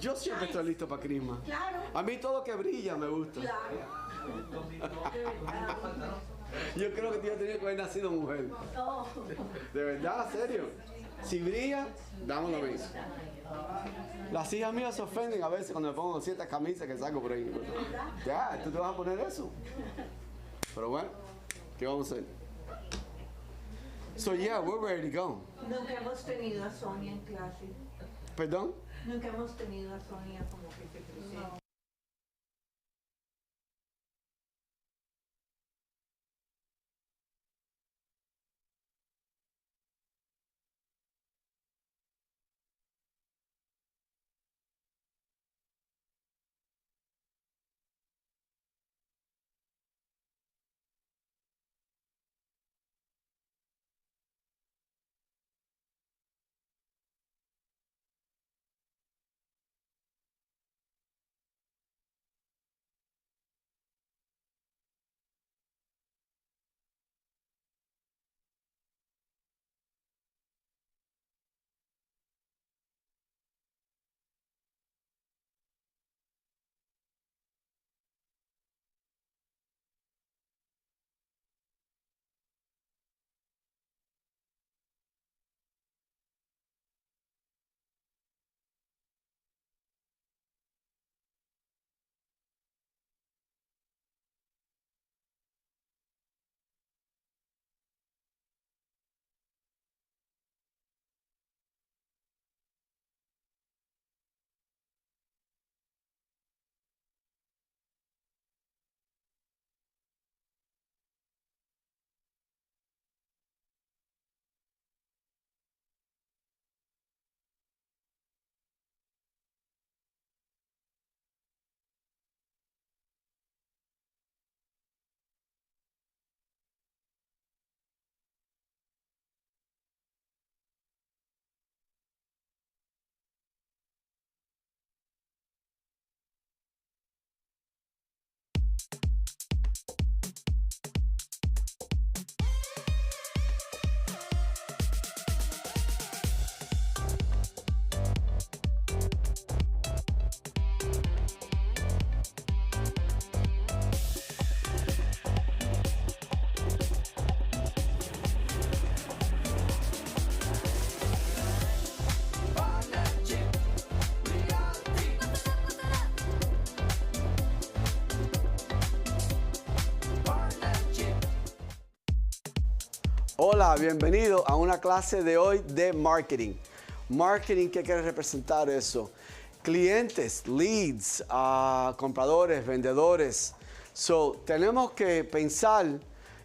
Yo siempre estoy listo para Christmas. Claro. A mí todo que brilla me gusta. Claro. Yo creo que tú ya tenías que haber nacido mujer. No. De verdad, serio. Si brilla, damos lo mismo. Las hijas mías se ofenden a veces cuando me pongo ciertas camisas que saco por ahí. Ya, tú te vas a poner eso. Pero bueno, ¿qué vamos a hacer? So yeah, we're ready to go. Nunca hemos tenido a Sonia en clase. ¿Perdón? Nunca hemos tenido a Sonia como que se presenta. Hola, bienvenido a una clase de hoy de marketing. Marketing, ¿qué quiere representar eso? Clientes, leads, compradores, vendedores. So, tenemos que pensar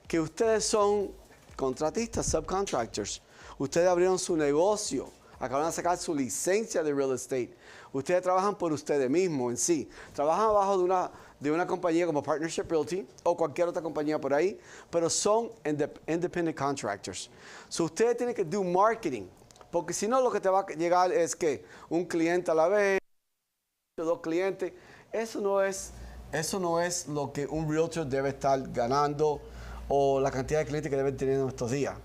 que ustedes son contratistas, subcontractors. Ustedes abrieron su negocio, acaban de sacar su licencia de real estate. Ustedes trabajan por ustedes mismos en sí. Trabajan abajo de una compañía como Partnership Realty o cualquier otra compañía por ahí, pero son independent contractors. So, ustedes tienen que do marketing, porque si no lo que te va a llegar es que un cliente a la vez, dos clientes. Eso no es lo que un realtor debe estar ganando o la cantidad de clientes que deben tener en estos días.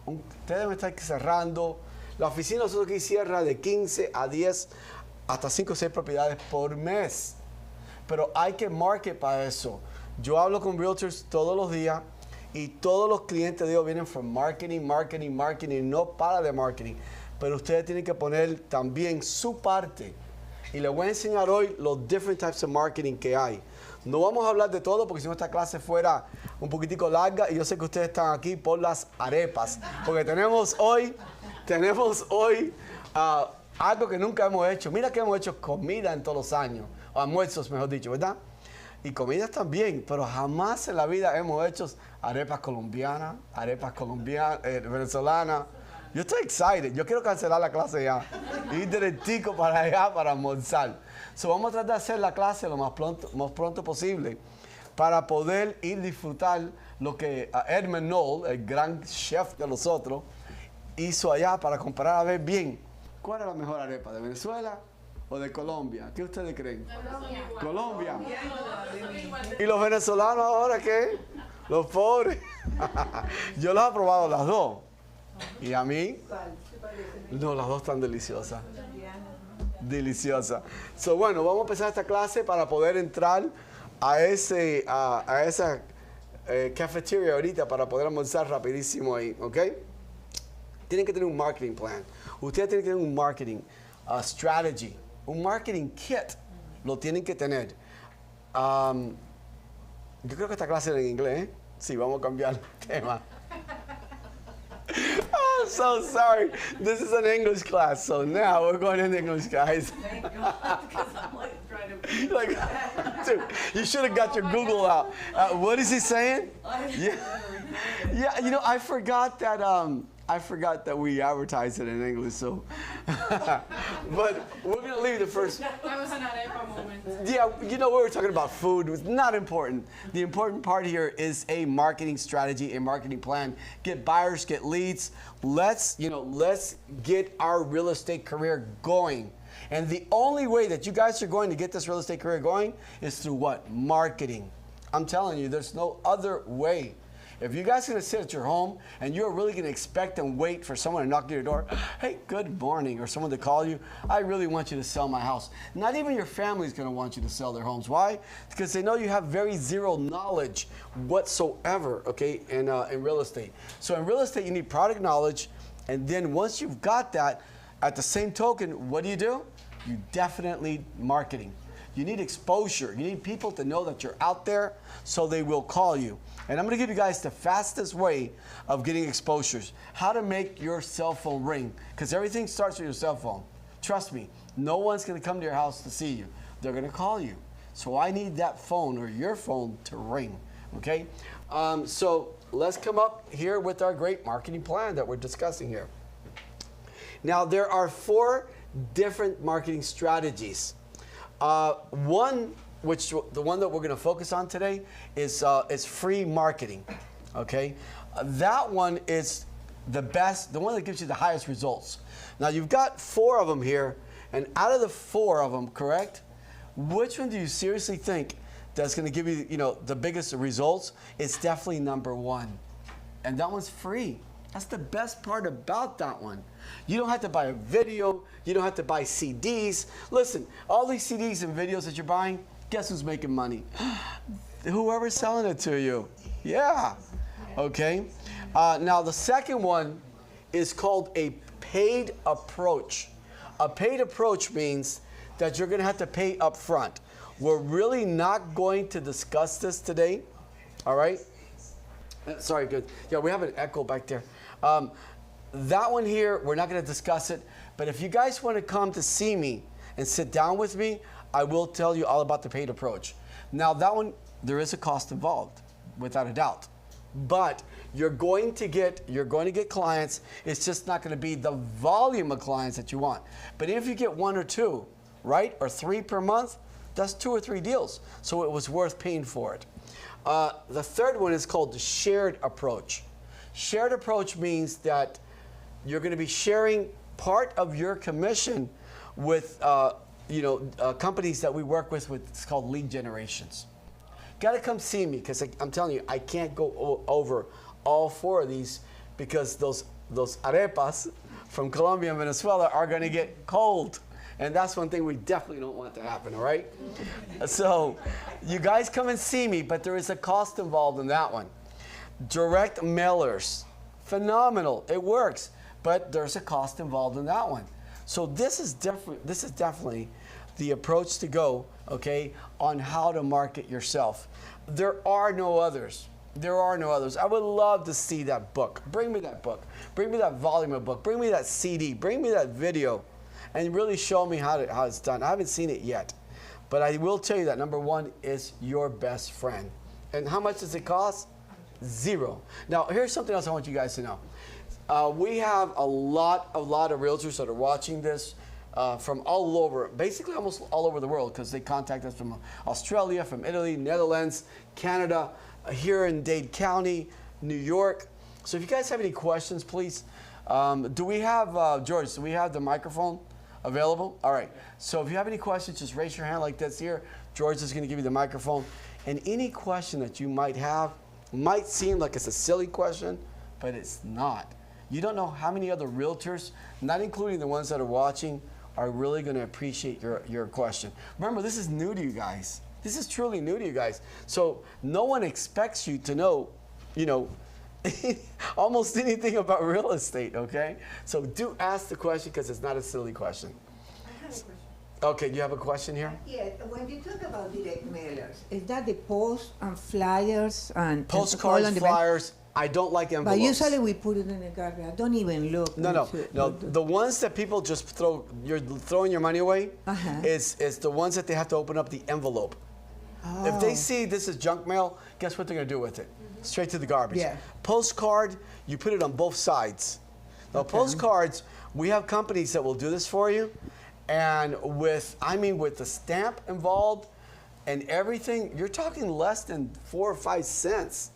Ustedes deben estar cerrando. La oficina nosotros aquí cierra de 15 a 10 hasta 5 o 6 propiedades por mes. Pero hay que market para eso. Yo hablo con realtors todos los días y todos los clientes de ellos vienen from marketing, marketing, marketing, no para de marketing. Pero ustedes tienen que poner también su parte. Y les voy a enseñar hoy los different types of marketing que hay. No vamos a hablar de todo porque si no esta clase fuera un poquitico larga y yo sé que ustedes están aquí por las arepas. Porque tenemos hoy algo que nunca hemos hecho. Mira que hemos hecho comida en todos los años. O almuerzos, mejor dicho, ¿verdad? Y comidas también, pero jamás en la vida hemos hecho arepas colombianas, venezolanas. Yo estoy excited. Yo quiero cancelar la clase ya. Ir directico para allá para almorzar. So, vamos a tratar de hacer la clase lo más pronto posible para poder ir a disfrutar lo que Edmund Knoll, el gran chef de nosotros, hizo allá para comparar a ver bien cuál es la mejor arepa, de Venezuela o de Colombia. ¿Qué ustedes creen? Colombia. ¿Y los venezolanos ahora qué? Los pobres. Yo las he probado las dos. ¿Y a mí? No, las dos están deliciosas. Deliciosa. So, bueno, vamos a empezar esta clase para poder entrar a esa cafetería ahorita para poder almorzar rapidísimo ahí, ¿ok? Tienen que tener un marketing plan. Ustedes tienen que tener un marketing strategy, un marketing kit. Lo tienen que tener. Yo creo que esta clase era en inglés, ¿eh? Sí, vamos a cambiar el tema. I'm so sorry. This is an English class, so now we're going into English, guys. Thank God, because I'm like trying to. Like, dude, you should have got your Google out. What is he saying? Yeah, yeah. You know, I forgot that we advertised it in English. So, but we're gonna leave the first. That was an arepa moment. Yeah, you know, we were talking about food. It was not important. The important part here is a marketing strategy, a marketing plan. Get buyers, get leads. Let's get our real estate career going. And the only way that you guys are going to get this real estate career going is through what? Marketing. I'm telling you, there's no other way. If you guys are going to sit at your home and you're really going to expect and wait for someone to knock on your door, hey, good morning, or someone to call you, I really want you to sell my house. Not even your family's going to want you to sell their homes. Why? Because they know you have very zero knowledge whatsoever, okay, in real estate. So in real estate, you need product knowledge, and then once you've got that, at the same token, what do? You definitely marketing. You need exposure. You need people to know that you're out there so they will call you. And I'm going to give you guys the fastest way of getting exposures. How to make your cell phone ring. Because everything starts with your cell phone. Trust me, no one's going to come to your house to see you. They're going to call you. So I need that phone or your phone to ring. Okay? So let's come up here with our great marketing plan that we're discussing here. Now, there are 4 different marketing strategies. One, which the one that we're going to focus on today is free marketing. Okay, that one is the best, the one that gives you the highest results. Now you've got 4 of them here, and out of the 4 of them, correct? Which one do you seriously think that's going to give you, the biggest results? It's definitely number 1, and that one's free. That's the best part about that one. You don't have to buy a video. You don't have to buy CDs. Listen, all these CDs and videos that you're buying, guess who's making money? Whoever's selling it to you. Yeah. Okay. Now, the second one is called a paid approach. A paid approach means that you're going to have to pay up front. We're really not going to discuss this today. All right? Sorry, good. Yeah, we have an echo back there. That one here, we're not going to discuss it. But if you guys want to come to see me and sit down with me, I will tell you all about the paid approach. Now, that one, there is a cost involved, without a doubt. But you're going to get clients. It's just not going to be the volume of clients that you want. But if you get 1 or 2, right, or 3 per month, that's 2 or 3 deals. So it was worth paying for it. The third one is called the shared approach. Shared approach means that you're going to be sharing part of your commission with companies that we work with. It's called lead generations. Got to come see me, because I'm telling you, I can't go over all 4 of these, because those arepas from Colombia and Venezuela are going to get cold. And that's one thing we definitely don't want to happen, all right? So you guys come and see me, but there is a cost involved in that one. Direct mailers, phenomenal, it works, but there's a cost involved in that one. So this is definitely the approach to go, okay, on how to market yourself. There are no others. There are no others. I would love to see that book. Bring me that book. Bring me that volume of book. Bring me that CD. Bring me that video, and really show me how it's done. I haven't seen it yet, but I will tell you that number 1 is your best friend. And how much does it cost? 0. Now, here's something else I want you guys to know. We have a lot of realtors that are watching this from all over, basically almost all over the world, because they contact us from Australia, from Italy, Netherlands, Canada, here in Dade County, New York. So if you guys have any questions, please, do we have, George, do we have the microphone available? All right. So if you have any questions, just raise your hand like this here. George is going to give you the microphone. And any question that you might have might seem like it's a silly question, but it's not. You don't know how many other realtors, not including the ones that are watching, are really going to appreciate your question. Remember, this is new to you guys. This is truly new to you guys. So no one expects you to know, almost anything about real estate, okay? So do ask the question because it's not a silly question. I have a question. Okay, you have a question here? Yeah, when you talk about direct mailers, is that the post and flyers and Postcards, and flyers. I don't like envelopes. But usually we put it in the garbage. I don't even look. No. The ones that people just you're throwing your money away, is the ones that they have to open up the envelope. Oh. If they see this is junk mail, guess what they're going to do with it? Straight to the garbage. Yeah. Postcard, you put it on both sides. Now, postcards, we have companies that will do this for you, and with the stamp involved and everything, you're talking less than 4 or 5 cents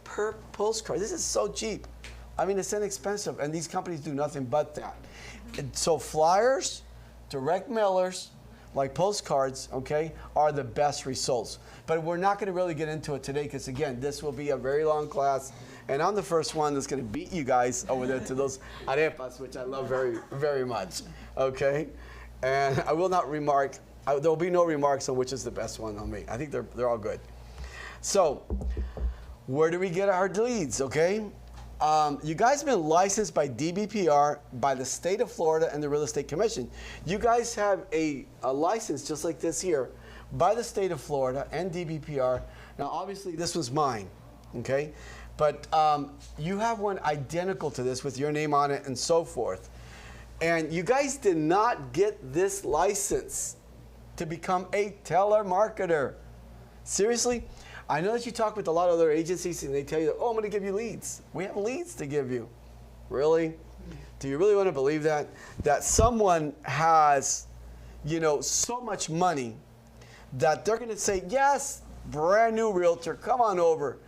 per postcard. This is so cheap. I mean, it's inexpensive, and these companies do nothing but that. And so flyers, direct mailers, like postcards, okay, are the best results. But we're not going to really get into it today because, again, this will be a very long class. And I'm the first one that's going to beat you guys over there to those arepas, which I love very, very much, okay? And I will not remark, there will be no remarks on which is the best one on me. I think they're all good. So where do we get our leads, okay? You guys have been licensed by DBPR, by the state of Florida and the Real Estate Commission. You guys have a license just like this here by the state of Florida and DBPR. Now, obviously, this was mine, okay? But you have one identical to this with your name on it and so forth. And you guys did not get this license to become a telemarketer. Seriously? I know that you talk with a lot of other agencies and they tell you, oh, I'm going to give you leads. We have leads to give you. Really? Do you really want to believe that? That someone has, so much money that they're going to say, yes, brand new realtor, come on over.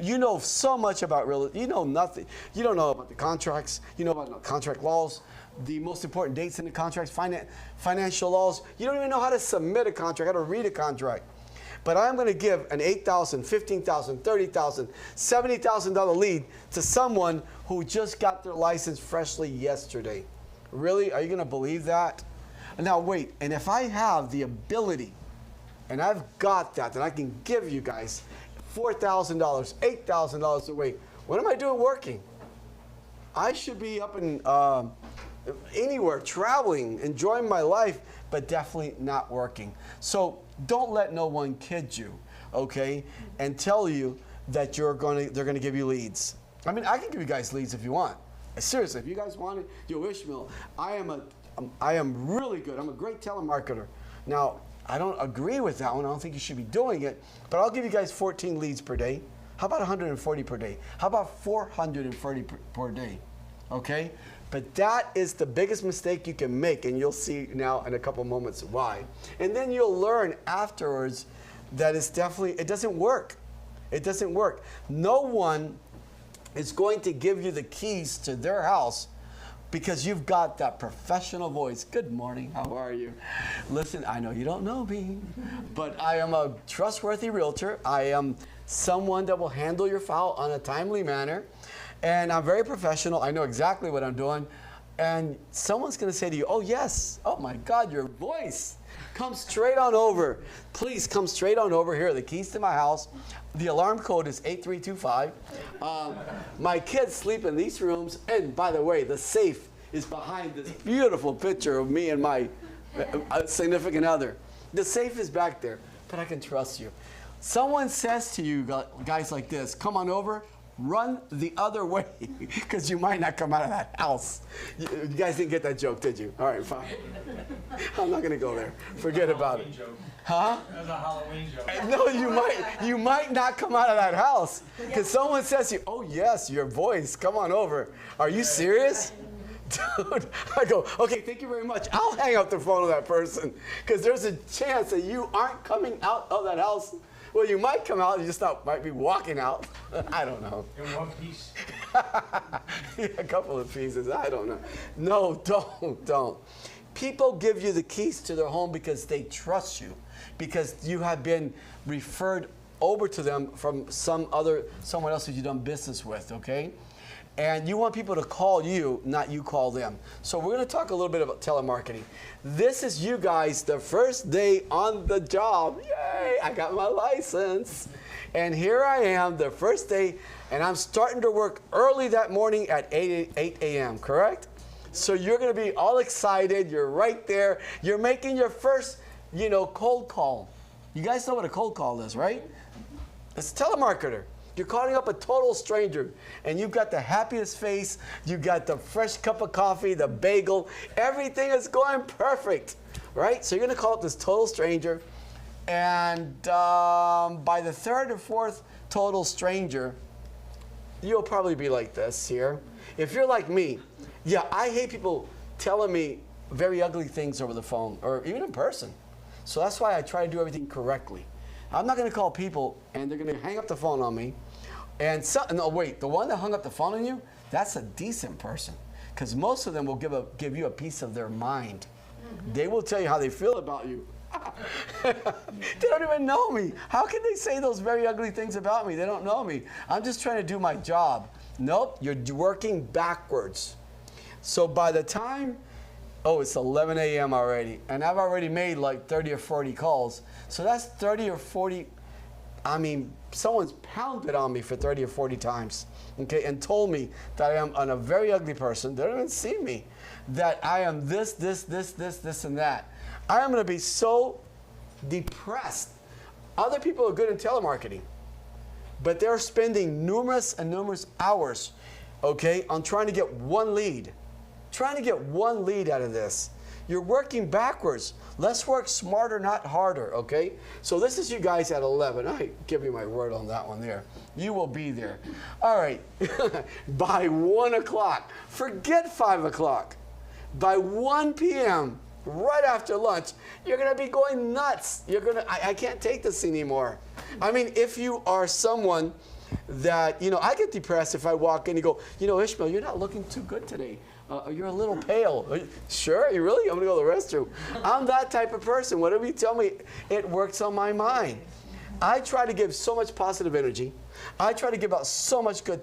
You know so much about real estate. You know nothing. You don't know about the contracts. You know about the contract laws, the most important dates in the contracts, financial laws. You don't even know how to submit a contract, how to read a contract. But I'm going to give an $8,000, $15,000, $30,000, $70,000 lead to someone who just got their license freshly yesterday. Really? Are you going to believe that? Now, wait. And if I have the ability, and I've got that, then I can give you guys $4,000, $8,000 a week. What am I doing working? I should be up in anywhere, traveling, enjoying my life, but definitely not working. So don't let no one kid you, okay, and tell you that they're going to give you leads. I mean, I can give you guys leads if you want. Seriously, if you guys want it, Ishmael, I am really good. I'm a great telemarketer. Now, I don't agree with that one. I don't think you should be doing it, but I'll give you guys 14 leads per day. How about 140 per day? How about 440 per day? Okay? But that is the biggest mistake you can make, and you'll see now in a couple moments why. And then you'll learn afterwards that it doesn't work. It doesn't work. No one is going to give you the keys to their house because you've got that professional voice. Good morning, how are you? Listen, I know you don't know me, but I am a trustworthy realtor. I am someone that will handle your file on a timely manner. And I'm very professional. I know exactly what I'm doing. And someone's going to say to you, oh, yes. Oh, my God, your voice. Come straight on over. Please come straight on over. Here are the keys to my house. The alarm code is 8325. My kids sleep in these rooms. And by the way, the safe is behind this beautiful picture of me and my significant other. The safe is back there, but I can trust you. Someone says to you guys like this, come on over. Run the other way, because you might not come out of that house. You guys didn't get that joke, did you? All right, fine. I'm not going to go there. Forget about it. Joke. Huh? That was a Halloween joke. No, you might not come out of that house, because someone says to you, oh, yes, your voice, come on over. Are you serious? Dude, I go, okay, thank you very much. I'll hang up the phone to that person, because there's a chance that you aren't coming out of that house. Well, you might come out, you just might be walking out. I don't know. In one piece. A couple of pieces, I don't know. No, don't. People give you the keys to their home because they trust you, because you have been referred over to them from someone else who you've done business with, okay? And you want people to call you, not you call them. So we're going to talk a little bit about telemarketing. This is you guys, the first day on the job. Yay, I got my license. And here I am, the first day, and I'm starting to work early that morning at 8 a.m., correct? So you're going to be all excited. You're right there. You're making your first, cold call. You guys know what a cold call is, right? It's a telemarketer. You're calling up a total stranger, and you've got the happiest face. You got the fresh cup of coffee, the bagel. Everything is going perfect, right? So you're going to call up this total stranger, and by the third or fourth total stranger, you'll probably be like this here. If you're like me, yeah, I hate people telling me very ugly things over the phone or even in person. So that's why I try to do everything correctly. I'm not going to call people, and they're going to hang up the phone on me. And no, wait, the one that hung up the phone on you, that's a decent person. Because most of them will give you a piece of their mind. Mm-hmm. They will tell you how they feel about you. They don't even know me. How can they say those very ugly things about me? They don't know me. I'm just trying to do my job. Nope, you're working backwards. So by the time, it's 11 a.m. already, and I've already made like 30 or 40 calls. So that's 30 or 40, someone's pounded on me for 30 or 40 times, okay, and told me that I am a very ugly person. They don't even see me. That I am this, and that. I am going to be so depressed. Other people are good in telemarketing, but they're spending numerous hours, okay, on trying to get one lead. Trying to get one lead out of this. You're working backwards. Let's work smarter, not harder, okay? So this is you guys at 11. I give you my word on that one there. You will be there. All right. By 1 o'clock, forget 5 o'clock. By 1 p.m., right after lunch, you're going to be going nuts. I can't take this anymore. If you are someone that, I get depressed if I walk in and you go, Ishmael, you're not looking too good today. You're a little pale. Sure, you really? I'm going to go to the restroom. I'm that type of person. Whatever you tell me, it works on my mind. I try to give so much positive energy. I try to give out so much good,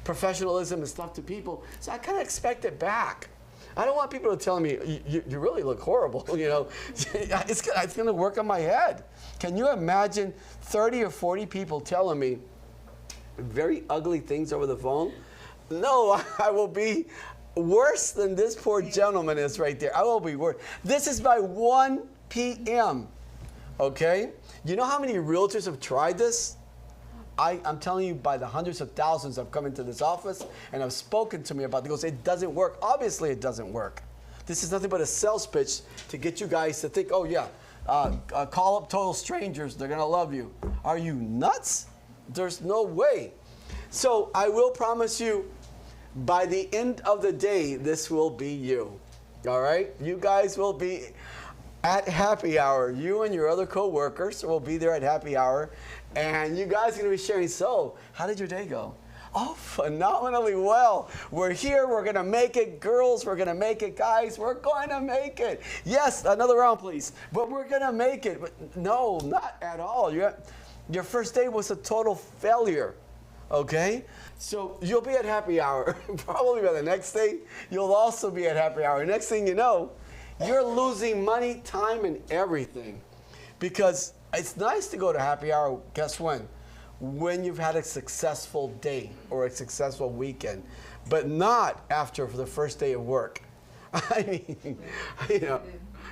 professionalism and stuff to people. So I kind of expect it back. I don't want people to tell me, you really look horrible. It's going to work on my head. Can you imagine 30 or 40 people telling me very ugly things over the phone? No, I will be worse than this poor gentleman is right there. I will be worse. This is by 1 p.m., okay? You know how many realtors have tried this? I'm telling you, by the hundreds of thousands have come into this office and have spoken to me about it. He goes, it doesn't work. Obviously, it doesn't work. This is nothing but a sales pitch to get you guys to think, call up total strangers. They're going to love you. Are you nuts? There's no way. So I will promise you, by the end of the day, this will be you. All right? You guys will be at happy hour. You and your other co-workers will be there at happy hour. And you guys are going to be sharing, so how did your day go? Oh, phenomenally well. We're here. We're going to make it. Girls, we're going to make it. Guys, we're going to make it. Yes, another round, please. But we're going to make it. But no, not at all. Your first day was a total failure. Okay? So you'll be at happy hour. Probably by the next day, you'll also be at happy hour. Next thing you know, you're losing money, time, and everything. Because it's nice to go to happy hour, guess when? When you've had a successful day or a successful weekend. But not after the first day of work.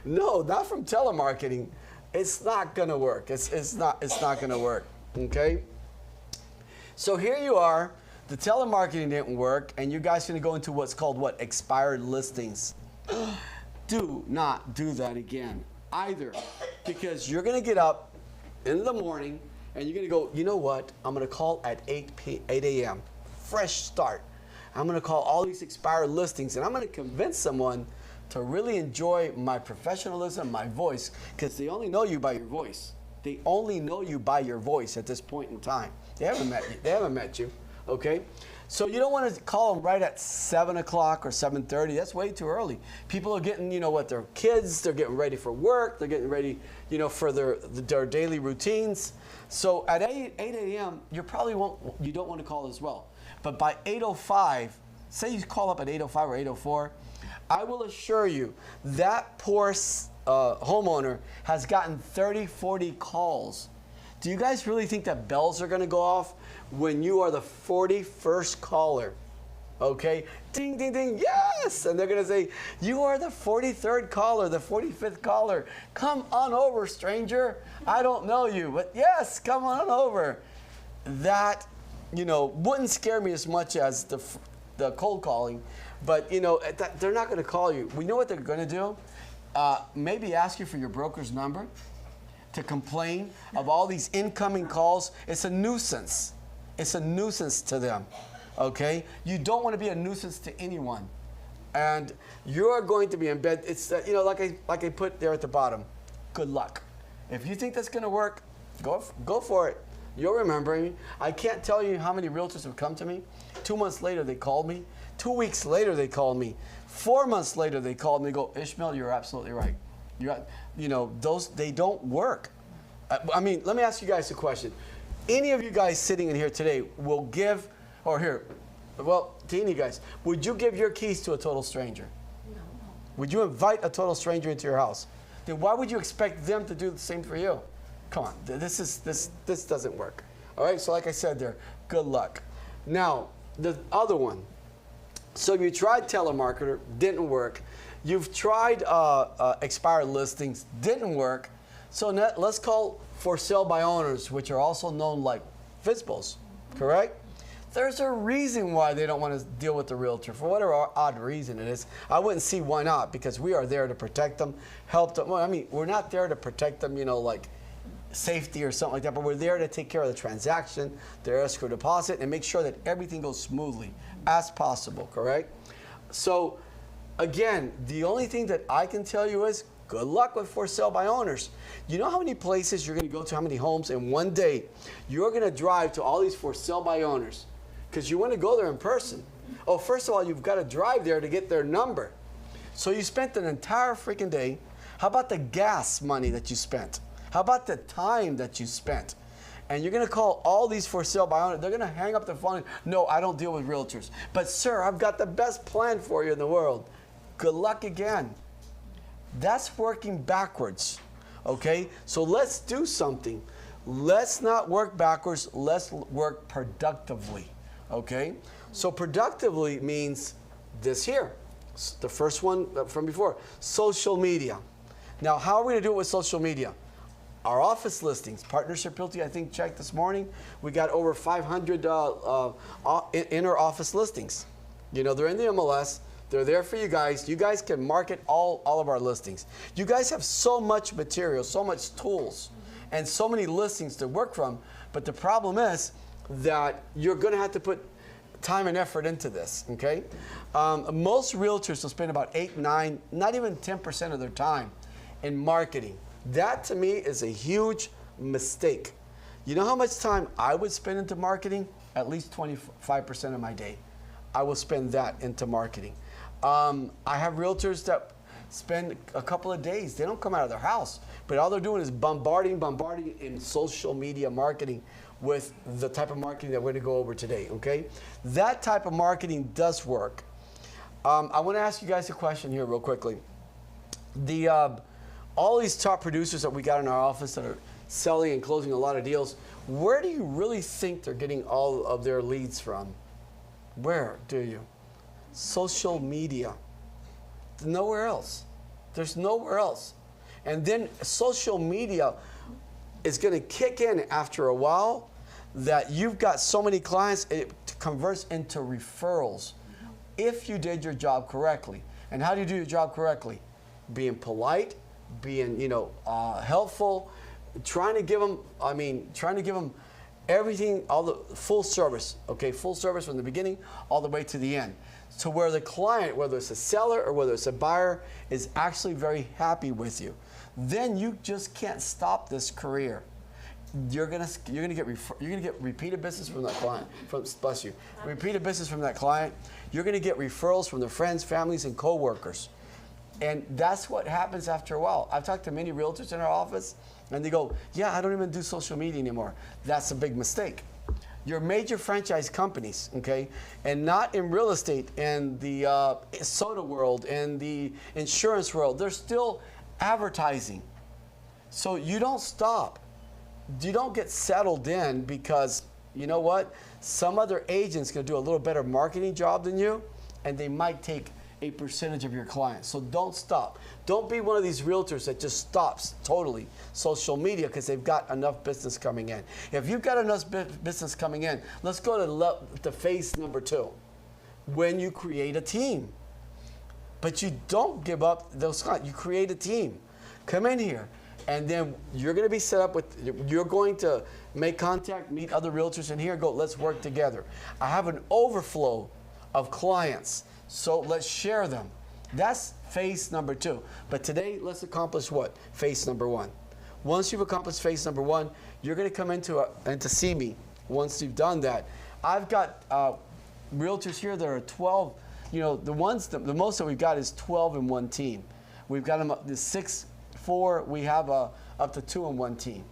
No, not from telemarketing. It's not going to work. It's not going to work. Okay? So here you are, the telemarketing didn't work, and you guys are going to go into what's called expired listings. Do not do that again, either, because you're going to get up in the morning, and you're going to go, you know what, I'm going to call at 8 a.m., fresh start. I'm going to call all these expired listings, and I'm going to convince someone to really enjoy my professionalism, my voice, because they only know you by your voice. They only know you by your voice at this point in time. They haven't met you. They haven't met you, okay? So you don't want to call them right at 7 o'clock or 7:30. That's way too early. People are getting, their kids, they're getting ready for work. They're getting ready, for their daily routines. So at 8 a.m., you don't want to call as well. But by 8:05, say you call up at 8:05 or 8:04, I will assure you that poor homeowner has gotten 30, 40 calls. Do you guys really think that bells are going to go off when you are the 41st caller? Okay, ding, ding, ding, yes! And they're going to say, you are the 43rd caller, the 45th caller. Come on over, stranger. I don't know you, but yes, come on over. That, wouldn't scare me as much as the cold calling, but, they're not going to call you. We know what they're going to do. Maybe ask you for your broker's number to complain of all these incoming calls. It's a nuisance. It's a nuisance to them. Okay, you don't want to be a nuisance to anyone, and you are going to be in bed. It's like I put there at the bottom. Good luck. If you think that's going to work, go for it. You'll remember me. I can't tell you how many realtors have come to me. 2 months later, they called me. 2 weeks later, they called me. 4 months later, they called me. Go, Ishmael, you're absolutely right. Those they don't work. Let me ask you guys a question. Any of you guys sitting in here today will give. To any of you guys, would you give your keys to a total stranger? No. Would you invite a total stranger into your house? Then why would you expect them to do the same for you? Come on, this doesn't work. All right, so like I said there, good luck. Now, the other one. So you tried telemarketer, didn't work. You've tried expired listings, didn't work. So let's call for sale by owners, which are also known like FSBOs, correct? There's a reason why they don't want to deal with the realtor. For whatever odd reason it is, I wouldn't see why not, because we are there to protect them, help them. Well, we're not there to protect them, like safety or something like that, but we're there to take care of the transaction, their escrow deposit, and make sure that everything goes smoothly as possible, correct? So, again, the only thing that I can tell you is good luck with for sale by owners. You know how many places you're going to go to, how many homes, and one day you're going to drive to all these for sale by owners because you want to go there in person. Oh, first of all, you've got to drive there to get their number. So you spent an entire freaking day. How about the gas money that you spent? How about the time that you spent? And you're going to call all these for sale by owners. They're going to hang up the phone. No, I don't deal with realtors. But sir, I've got the best plan for you in the world. Good luck again. That's working backwards. Okay? So let's do something. Let's not work backwards. Let's work productively. Okay? So productively means this here. The first one from before. Social media. Now, how are we going to do it with social media? Our office listings, Partnership Realty, I think checked this morning. We got over 500 inner office listings. They're in the MLS. They're there for you guys. You guys can market all of our listings. You guys have so much material, so much tools, and so many listings to work from. But the problem is that you're going to have to put time and effort into this, okay? Most realtors will spend about 8, 9, not even 10% of their time in marketing. That to me is a huge mistake. You know how much time I would spend into marketing? At least 25% of my day. I will spend that into marketing. I have realtors that spend a couple of days. They don't come out of their house, but all they're doing is bombarding in social media marketing with the type of marketing that we're going to go over today, okay? That type of marketing does work. I want to ask you guys a question here real quickly. All these top producers that we got in our office that are selling and closing a lot of deals, where do you really think they're getting all of their leads from? Where do you? Social media. Nowhere else. There's nowhere else. And then social media is going to kick in after a while that you've got so many clients, it converts into referrals if you did your job correctly. And how do you do your job correctly? Being polite, being helpful, trying to give them everything, all the full service, okay, full service from the beginning all the way to the end, to where the client, whether it's a seller or whether it's a buyer, is actually very happy with you. Then you just can't stop this career. You're gonna get repeated business from that client. Repeated business from that client. You're gonna get referrals from their friends, families, and coworkers. And that's what happens after a while. I've talked to many realtors in our office, and they go, yeah, I don't even do social media anymore. That's a big mistake. your major franchise companies, okay, and not in real estate and the soda world and the insurance world. They're still advertising. So you don't stop. You don't get settled in because, you know what? Some other agent's going to do a little better marketing job than you, and they might take a percentage of your clients. So don't stop. Don't be one of these realtors that just stops totally social media because they've got enough business coming in. If you've got enough business coming in, let's go to phase number 2. When you create a team. But you don't give up those clients. You create a team. Come in here. And then you're going to be set up with, you're going to make contact, meet other realtors in here, go, let's work together. I have an overflow of clients, so let's share them. That's phase number 2. But today, let's accomplish what? Phase number 1. Once you've accomplished phase number 1, you're going to come in to see me once you've done that. I've got realtors here that are 12, you know, the most that we've got is 12 in one team. We've got them up to 6, 4, we have up to 2 in one team.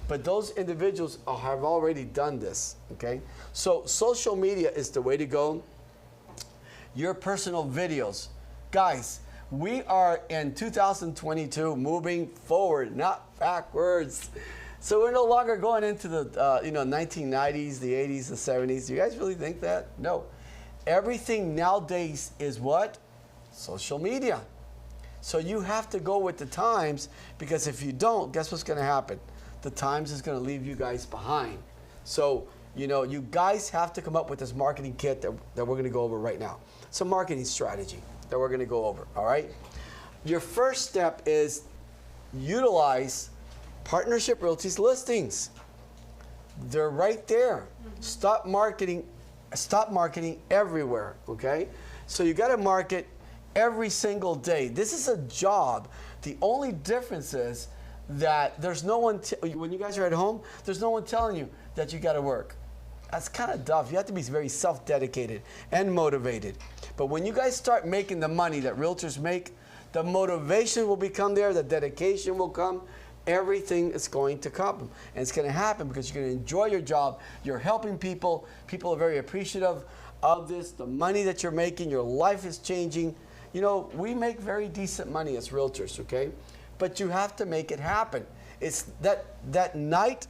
But those individuals have already done this, okay? So social media is the way to go. Your personal videos. Guys, we are in 2022 moving forward, not backwards. So we're no longer going into the 1990s, the 80s, the 70s. Do you guys really think that? No. Everything nowadays is what? Social media. So you have to go with the times, because if you don't, guess what's going to happen? The times is going to leave you guys behind. So, you know, you guys have to come up with this marketing kit that we're going to go over right now. It's a marketing strategy that we're going to go over, all right? Your first step is utilize Partnership Realty's listings. They're right there. Stop marketing everywhere, okay? So you got to market every single day. This is a job. The only difference is that there's no one, when you guys are at home, there's no one telling you that you got to work. That's kind of tough. You have to be very self-dedicated and motivated. But when you guys start making the money that realtors make, the motivation will become there, the dedication will come, everything is going to come. And it's going to happen because you're going to enjoy your job. You're helping people. People are very appreciative of this. The money that you're making, your life is changing. You know, we make very decent money as realtors, okay? But you have to make it happen. It's that night,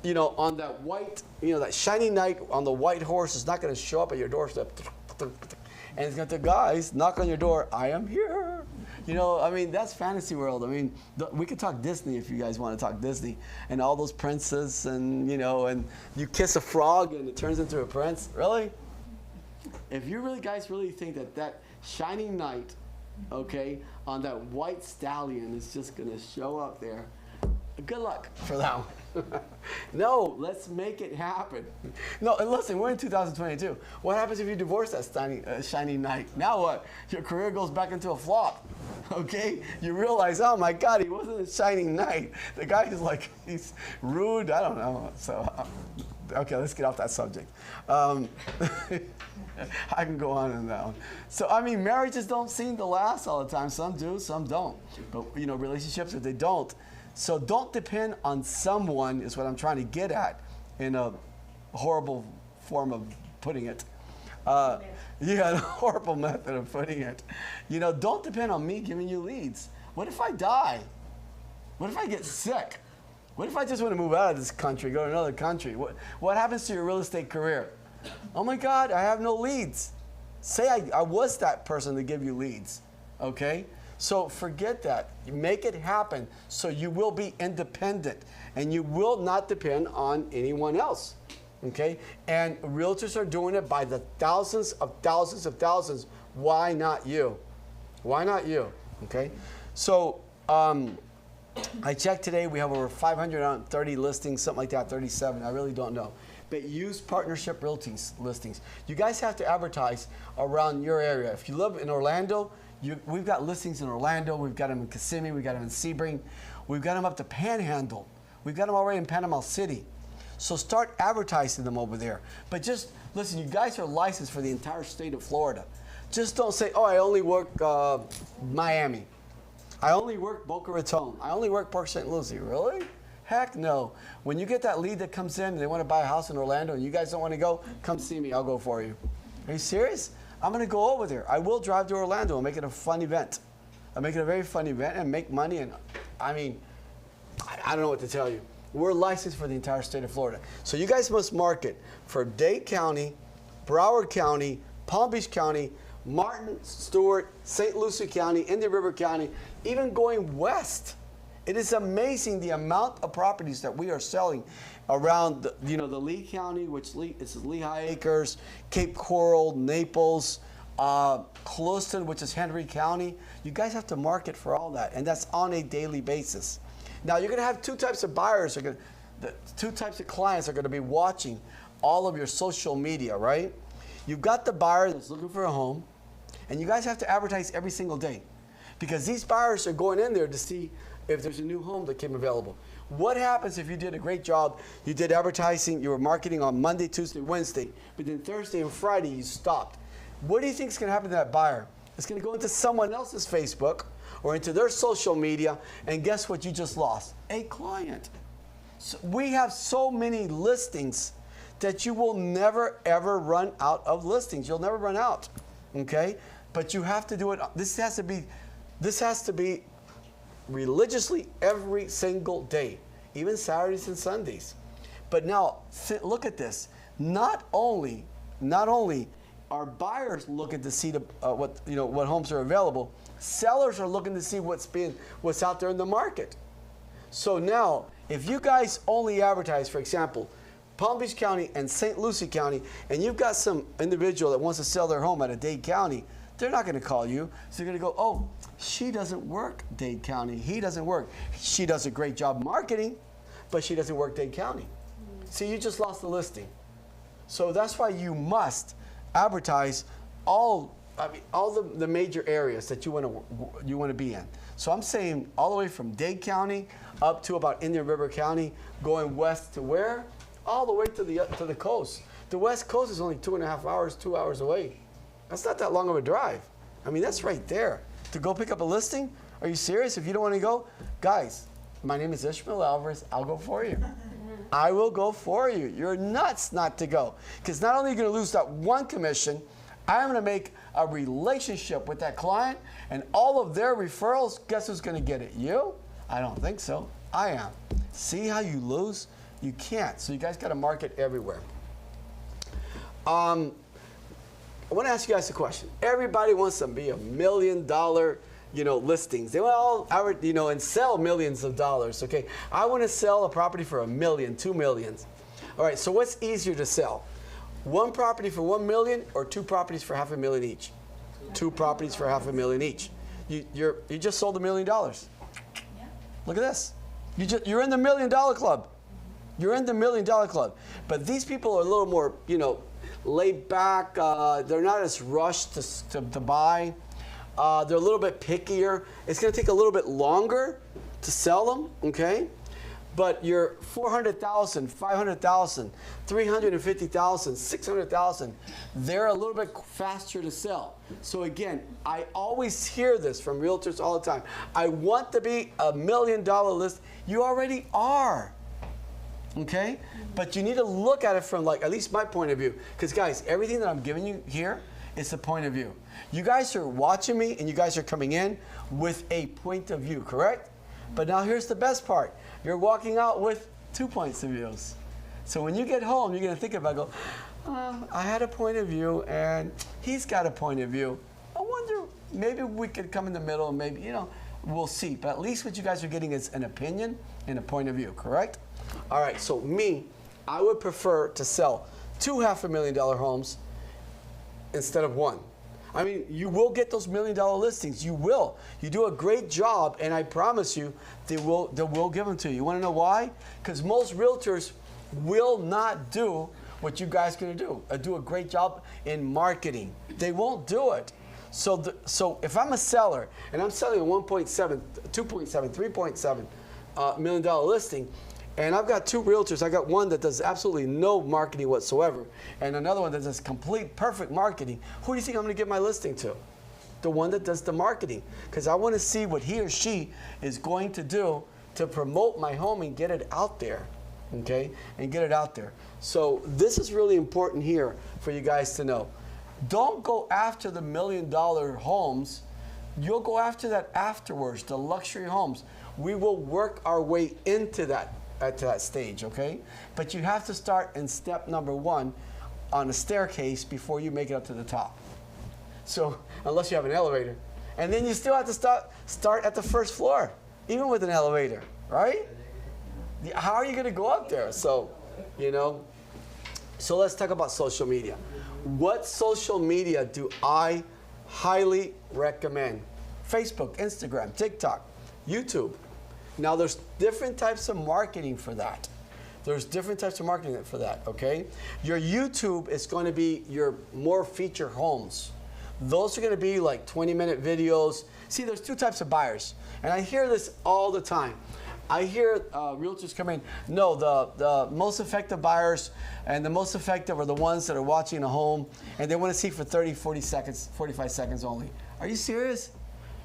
you know, on that white, you know, that shiny knight on the white horse is not going to show up at your doorstep. And it's going to, guys, knock on your door, I am here. You know, I mean, that's fantasy world. I mean, we could talk Disney if you guys want to talk Disney. And all those princes and, you know, and you kiss a frog and it turns into a prince. Really? If you really guys really think that shining knight, okay, on that white stallion is just going to show up there, good luck for that one. No, let's make it happen. No, and listen, we're in 2022. What happens if you divorce that shiny knight? Now what? Your career goes back into a flop, okay? You realize, oh my God, he wasn't a shining knight. The guy is like, he's rude, I don't know. So, okay, let's get off that subject. I can go on that one. So, I mean, marriages don't seem to last all the time. Some do, some don't. But, you know, relationships, if they don't. So don't depend on someone, is what I'm trying to get at in a horrible form of putting it. Yeah, a horrible method of putting it. You know, don't depend on me giving you leads. What if I die? What if I get sick? What if I just want to move out of this country, go to another country? What happens to your real estate career? Oh my God, I have no leads. Say I was that person to give you leads, okay? So forget that. You make it happen so you will be independent and you will not depend on anyone else, okay? And realtors are doing it by the thousands of thousands of thousands. Why not you? Why not you, okay? So I checked today, we have over 530 listings, something like that, 37, I really don't know. But use Partnership Realty's listings. You guys have to advertise around your area. If you live in Orlando, we've got listings in Orlando, we've got them in Kissimmee, we've got them in Sebring, we've got them up to Panhandle, we've got them already in Panama City. So start advertising them over there. But just, listen, you guys are licensed for the entire state of Florida. Just don't say, oh, I only work Miami. I only work Boca Raton. I only work Port St. Lucie. Really? Heck no. When you get that lead that comes in and they want to buy a house in Orlando and you guys don't want to go, come see me. I'll go for you. Are you serious? I'm going to go over there. I will drive to Orlando and make it a fun event. I'll make it a very fun event and make money. And I mean, I don't know what to tell you. We're licensed for the entire state of Florida. So you guys must market for Dade County, Broward County, Palm Beach County, Martin, Stewart, St. Lucie County, Indian River County, even going west. It is amazing the amount of properties that we are selling around the Lee County, which is Lehigh Acres, Cape Coral, Naples, Clouston, which is Henry County. You guys have to market for all that, and that's on a daily basis. Now, you're going to have two types of buyers. The two types of clients are going to be watching all of your social media, right? You've got the buyer that's looking for a home, and you guys have to advertise every single day because these buyers are going in there to see if there's a new home that came available. What happens if you did a great job, you did advertising, you were marketing on Monday, Tuesday, Wednesday, but then Thursday and Friday you stopped? What do you think is going to happen to that buyer? It's going to go into someone else's Facebook or into their social media, and guess what you just lost? A client. So we have so many listings that you will never ever run out of listings. You'll never run out, okay? But you have to do it. This has to be religiously every single day, even Saturdays and Sundays. But now look at this. Not only are buyers looking to see what homes are available, sellers are looking to see what's out there in the market. So now, if you guys only advertise, for example, Palm Beach County and St. Lucie County, and you've got some individual that wants to sell their home out of Dade County, they're not going to call you. So they're going to go, oh, she doesn't work Dade County. He doesn't work. She does a great job marketing, but she doesn't work Dade County. See, you just lost the listing. So that's why you must advertise all the major areas that you want to be in. So I'm saying all the way from Dade County up to about Indian River County, going west to where? All the way to the coast. The West Coast is only 2.5 hours, 2 hours away. That's not that long of a drive. I mean, that's right there. To go pick up a listing? Are you serious? If you don't want to go, guys, my name is Ismael Alvarez. I'll go for you. I will go for you. You're nuts not to go. Because not only are you going to lose that one commission, I'm going to make a relationship with that client, and all of their referrals, guess who's going to get it? You? I don't think so. I am. See how you lose? You can't. So you guys got to market everywhere. I want to ask you guys a question. Everybody wants to be $1 million, listings. They want all, and sell millions of dollars. Okay, I want to sell a property for $1 million, $2 million. All right. So what's easier to sell? One property for $1 million or two properties for $500,000 each? Two properties for $500,000 each. You just sold $1 million. Yeah. Look at this. You're in the $1 million club. You're in the $1 million club. But these people are a little more, laid back. They're not as rushed to buy. They're a little bit pickier. It's going to take a little bit longer to sell them, okay? But you're 400,000, 500,000, 350,000, 600,000. They're a little bit faster to sell. So again, I always hear this from realtors all the time. I want to be $1 million list. You already are. Okay? But you need to look at it from at least my point of view. Because guys, everything that I'm giving you here is the point of view. You guys are watching me and you guys are coming in with a point of view, correct? But now here's the best part. You're walking out with 2 points of views. So when you get home, you're going to think about I had a point of view and he's got a point of view. I wonder, maybe we could come in the middle and maybe, we'll see. But at least what you guys are getting is an opinion and a point of view, correct? All right, so I would prefer to sell 2 $500,000 homes instead of one. I mean, you will get those $1 million listings. You will. You do a great job, and I promise you, they will give them to you. You want to know why? Because most realtors will not do what you guys are going to do. Do a great job in marketing. They won't do it. So if I'm a seller and I'm selling a 1.7, 2.7, 3.7 $1 million listing, and I've got two realtors. I got one that does absolutely no marketing whatsoever, and another one that does complete perfect marketing. Who do you think I'm going to give my listing to? The one that does the marketing, because I want to see what he or she is going to do to promote my home and get it out there, okay? And get it out there. So this is really important here for you guys to know. Don't go after the $1 million homes. You'll go after that afterwards, the luxury homes. We will work our way into that, at that stage, okay? But you have to start in step number 1 on a staircase before you make it up to the top. So, unless you have an elevator. And then you still have to start at the first floor, even with an elevator, right? How are you going to go up there? So, you know, so let's talk about social media. What social media do I highly recommend? Facebook, Instagram, TikTok, YouTube. Now, there's different types of marketing for that. There's different types of marketing for that, okay? Your YouTube is going to be your more feature homes. Those are going to be like 20-minute videos. See, there's 2 types of buyers. And I hear this all the time. I hear realtors come in, no, the most effective buyers and the most effective are the ones that are watching a home and they want to see for 30, 40 seconds, 45 seconds only. Are you serious?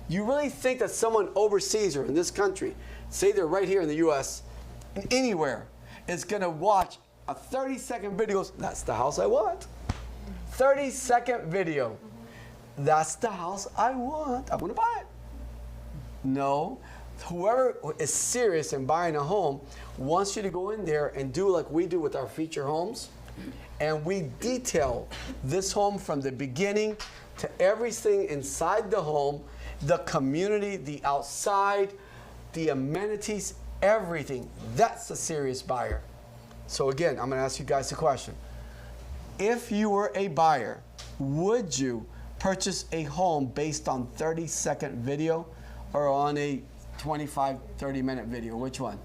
You really think that someone overseas or in this country, say they're right here in the US, anywhere, is going to watch a 30-second video? That's the house I want. 30-second video. That's the house I want. I'm going to buy it. No. Whoever is serious in buying a home wants you to go in there and do like we do with our feature homes. And we detail this home from the beginning to everything inside the home, the community, the outside, the amenities, everything. That's a serious buyer. So again, I'm going to ask you guys a question. If you were a buyer, would you purchase a home based on 30-second video or on a 25, 30-minute video? Which one?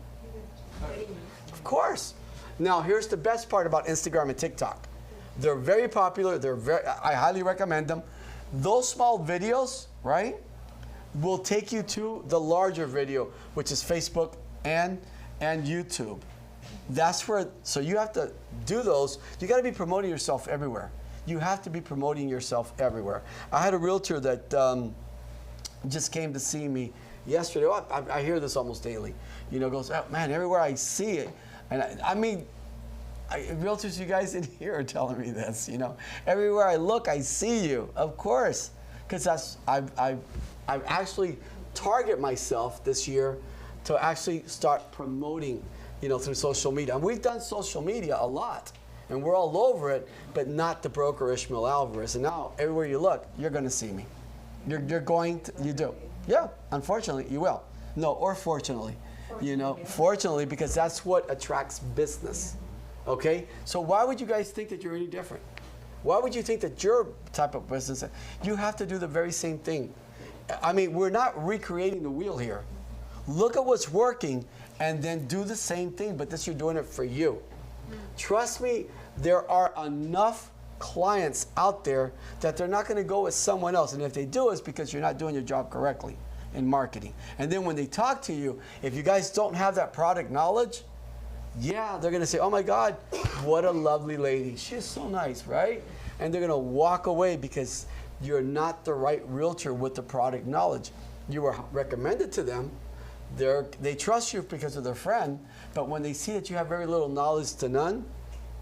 Of course. Now, here's the best part about Instagram and TikTok. They're very popular. I highly recommend them. Those small videos, right, will take you to the larger video, which is Facebook and YouTube. That's where, so you have to do those. You got to be promoting yourself everywhere. You have to be promoting yourself everywhere. I had a realtor that just came to see me yesterday. Oh, I hear this almost daily. You know, goes, oh, man, everywhere I see it. And I mean, realtors, you guys in here are telling me this, you know. Everywhere I look, I see you, of course. Because that's, I've actually target myself this year to actually start promoting, you know, through social media. And we've done social media a lot. And we're all over it, but not the broker Ismael Alvarez. And now, everywhere you look, you're going to see me. You're going to, you do. Yeah, unfortunately, you will. No, or fortunately. You know, fortunately, because that's what attracts business. Okay? So why would you guys think that you're any different? Why would you think that your type of business, you have to do the very same thing? I mean, we're not recreating the wheel here. Look at what's working and then do the same thing, but this you're doing it for you. Trust me, there are enough clients out there that they're not going to go with someone else. And if they do, it's because you're not doing your job correctly in marketing. And then when they talk to you, if you guys don't have that product knowledge, yeah, they're going to say, oh my God, what a lovely lady. She's so nice, right? And they're going to walk away because you're not the right realtor with the product knowledge. You were recommended to them. They trust you because of their friend, but when they see that you have very little knowledge to none,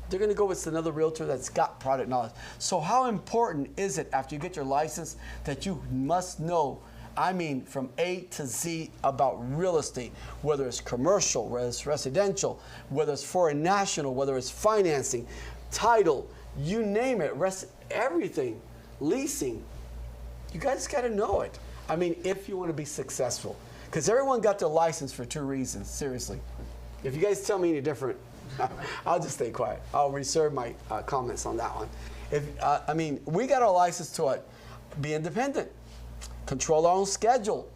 they're going to go with another realtor that's got product knowledge. So how important is it after you get your license that you must know, I mean, from A to Z about real estate, whether it's commercial, whether it's residential, whether it's foreign national, whether it's financing, title, you name it, everything, leasing. You guys got to know it. I mean, if you want to be successful. Because everyone got their license for 2 reasons, seriously. If you guys tell me any different, I'll just stay quiet. I'll reserve my comments on that one. I mean, we got our license to what? Be independent, control our own schedule,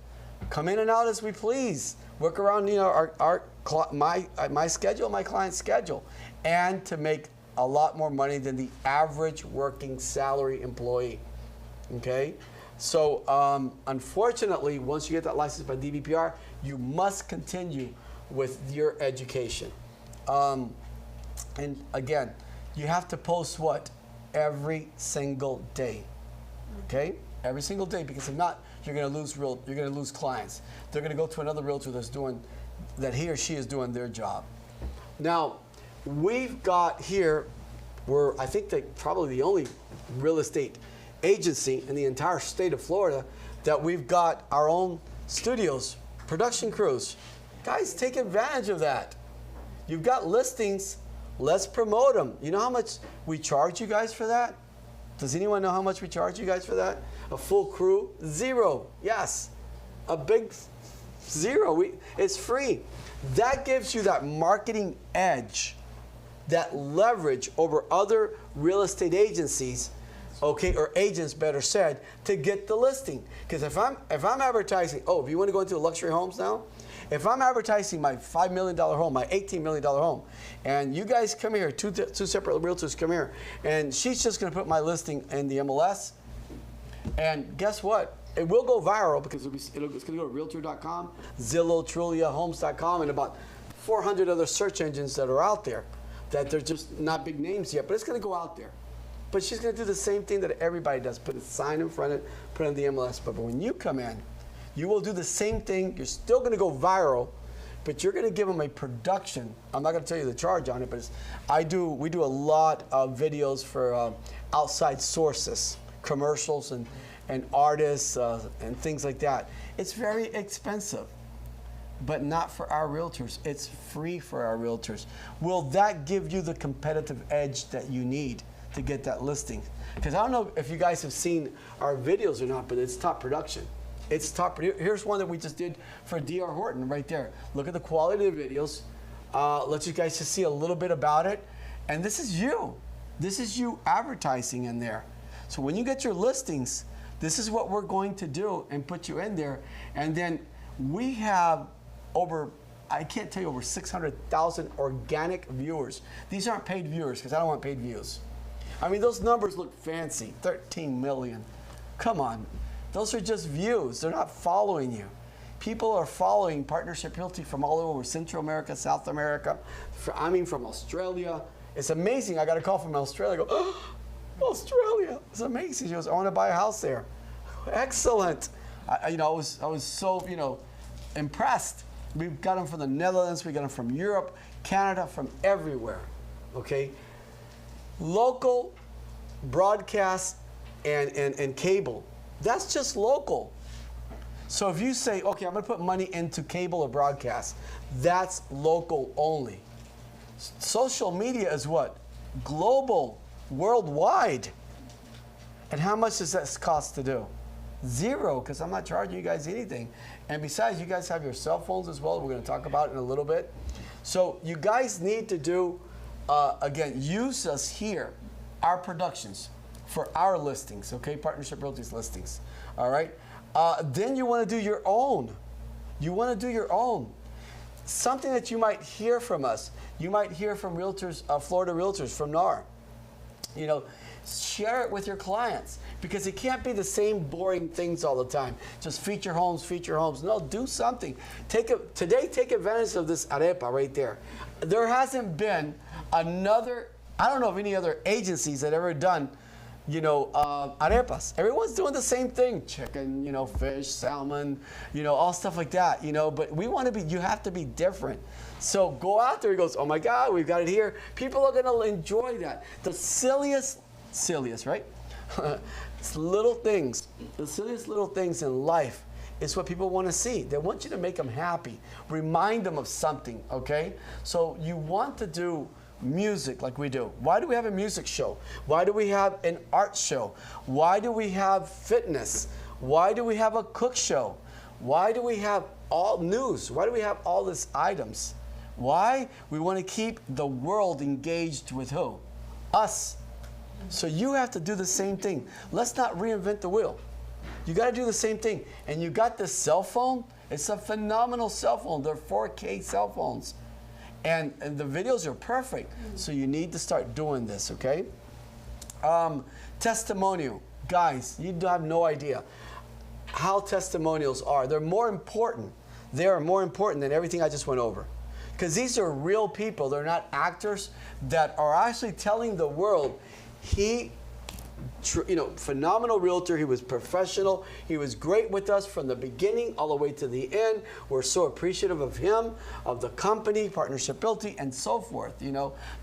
come in and out as we please, work around, you know, my schedule, my client's schedule, and to make a lot more money than the average working salary employee. Okay. So unfortunately, once you get that license by DBPR, you must continue with your education. And again, you have to post what? Every single day. Okay? Every single day, because if not, you're going to lose clients. They're going to go to another realtor that he or she is doing their job. Now, we've got here, I think probably the only real estate agency in the entire state of Florida that we've got our own studios, production crews. Guys, take advantage of that. You've got listings, let's promote them. You know how much we charge you guys for that? Does anyone know how much we charge you guys for that? A full crew? $0. Yes. A big $0. It's free. That gives you that marketing edge, that leverage over other real estate agencies, okay, or agents better said, to get the listing. Because if I'm advertising, if you want to go into luxury homes now, if I'm advertising my $5 million home, my $18 million home, and you guys come here, two separate realtors come here, and she's just going to put my listing in the MLS, and guess what? It will go viral because it's going to go to Realtor.com, Zillow, Trulia, Homes.com, and about 400 other search engines that are out there that they're just not big names yet, but it's going to go out there. But she's going to do the same thing that everybody does, put a sign in front of it, put it in the MLS. But when you come in, you will do the same thing. You're still going to go viral, but you're going to give them a production. I'm not going to tell you the charge on it, but we do a lot of videos for outside sources, commercials and artists and things like that. It's very expensive, but not for our realtors. It's free for our realtors. Will that give you the competitive edge that you need to get that listing? Because I don't know if you guys have seen our videos or not, but it's top production. It's top. Here's one that we just did for D.R. Horton right there. Look at the quality of the videos. Let you guys just see a little bit about it. And this is you. This is you advertising in there. So when you get your listings, this is what we're going to do and put you in there. And then we have I can't tell you, over 600,000 organic viewers. These aren't paid viewers because I don't want paid views. I mean, those numbers look fancy, 13 million. Come on. Those are just views. They're not following you. People are following Partnership Realty from all over Central America, South America, from Australia. It's amazing. I got a call from Australia. I go, oh, Australia. It's amazing. She goes, I want to buy a house there. Excellent. I was so, impressed. We've got them from the Netherlands. We got them from Europe, Canada, from everywhere. Okay? Local broadcast and cable. That's just local. So if you say, okay, I'm going to put money into cable or broadcast, that's local only. Social media is what? Global, worldwide. And how much does that cost to do? $0, because I'm not charging you guys anything. And besides, you guys have your cell phones as well. We're going to talk about it in a little bit. So you guys need to do, again, use us here, our productions, for our listings, okay? Partnership Realty's listings, all right? Then you want to do your own. You want to do your own. Something that you might hear from us. You might hear from realtors, Florida realtors, from NAR. Share it with your clients, because it can't be the same boring things all the time. Just feature homes, feature homes. No, do something. Take advantage of this arepa right there. There hasn't been another, I don't know of any other agencies that ever done, arepas. Everyone's doing the same thing. Chicken, fish, salmon, all stuff like that, but we want to be, you have to be different. So go out there. He goes, oh my God, we've got it here. People are going to enjoy that. The silliest, right? It's little things. The silliest little things in life is what people want to see. They want you to make them happy. Remind them of something, okay? So you want to do music like we do. Why do we have a music show? Why do we have an art show? Why do we have fitness? Why do we have a cook show? Why do we have all news? Why do we have all these items? Why? We want to keep the world engaged with who? Us. So you have to do the same thing. Let's not reinvent the wheel. You got to do the same thing. And you got this cell phone. It's a phenomenal cell phone. They're 4K cell phones. And the videos are perfect. So you need to start doing this, okay? Testimonial. Guys, you have no idea how testimonials are. They're more important. They are more important than everything I just went over. Because these are real people. They're not actors that are actually telling the world, he phenomenal realtor. He was professional. He was great with us from the beginning all the way to the end. We're so appreciative of him, of the company, Partnership Realty, and so forth.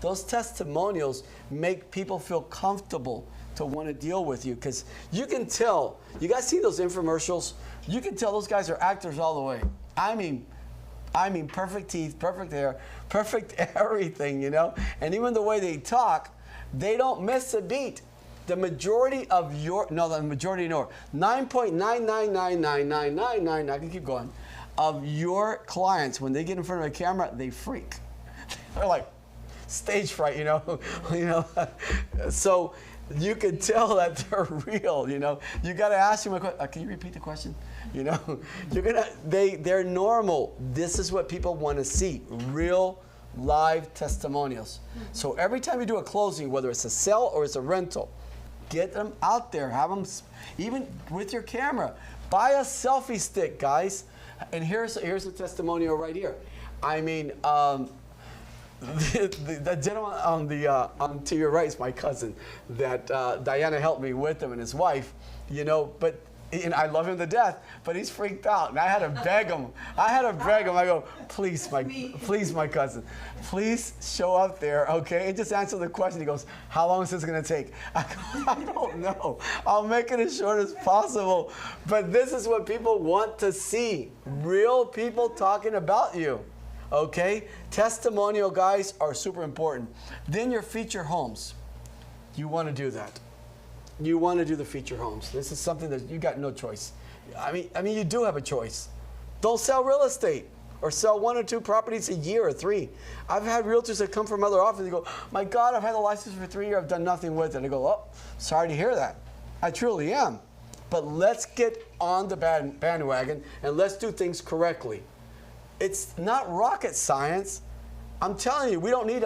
Those testimonials make people feel comfortable to want to deal with you, because you can tell. You guys see those infomercials? You can tell those guys are actors all the way. I mean, perfect teeth, perfect hair, perfect everything, And even the way they talk, they don't miss a beat. The majority of your, no, the majority, no, 9.9999999, I can keep going, of your clients, when they get in front of a camera, they freak. They're like, stage fright, So you can tell that they're real, You got to ask them a question. Can you repeat the question? They're normal. This is what people want to see, real live testimonials. So every time you do a closing, whether it's a sale or it's a rental, get them out there. Have them, even with your camera. Buy a selfie stick, guys. And here's a testimonial right here. I mean, the gentleman to your right is my cousin that Diana helped me with him, and his wife, but I love him to death, but he's freaked out, and I had to beg him. I go, please, my cousin, please show up there, okay? And just answer the question. He goes, how long is this gonna take? I go, I don't know. I'll make it as short as possible. But this is what people want to see. Real people talking about you, okay? Testimonial guys are super important. Then your feature homes. You wanna do that. You want to do the feature homes. This is something that you got no choice. I mean, you do have a choice. Don't sell real estate or sell 1 or 2 properties a year or 3. I've had realtors that come from other offices and go, my God, I've had the license for 3 years. I've done nothing with it. I go, oh, sorry to hear that. I truly am. But let's get on the bandwagon and let's do things correctly. It's not rocket science. I'm telling you, we don't need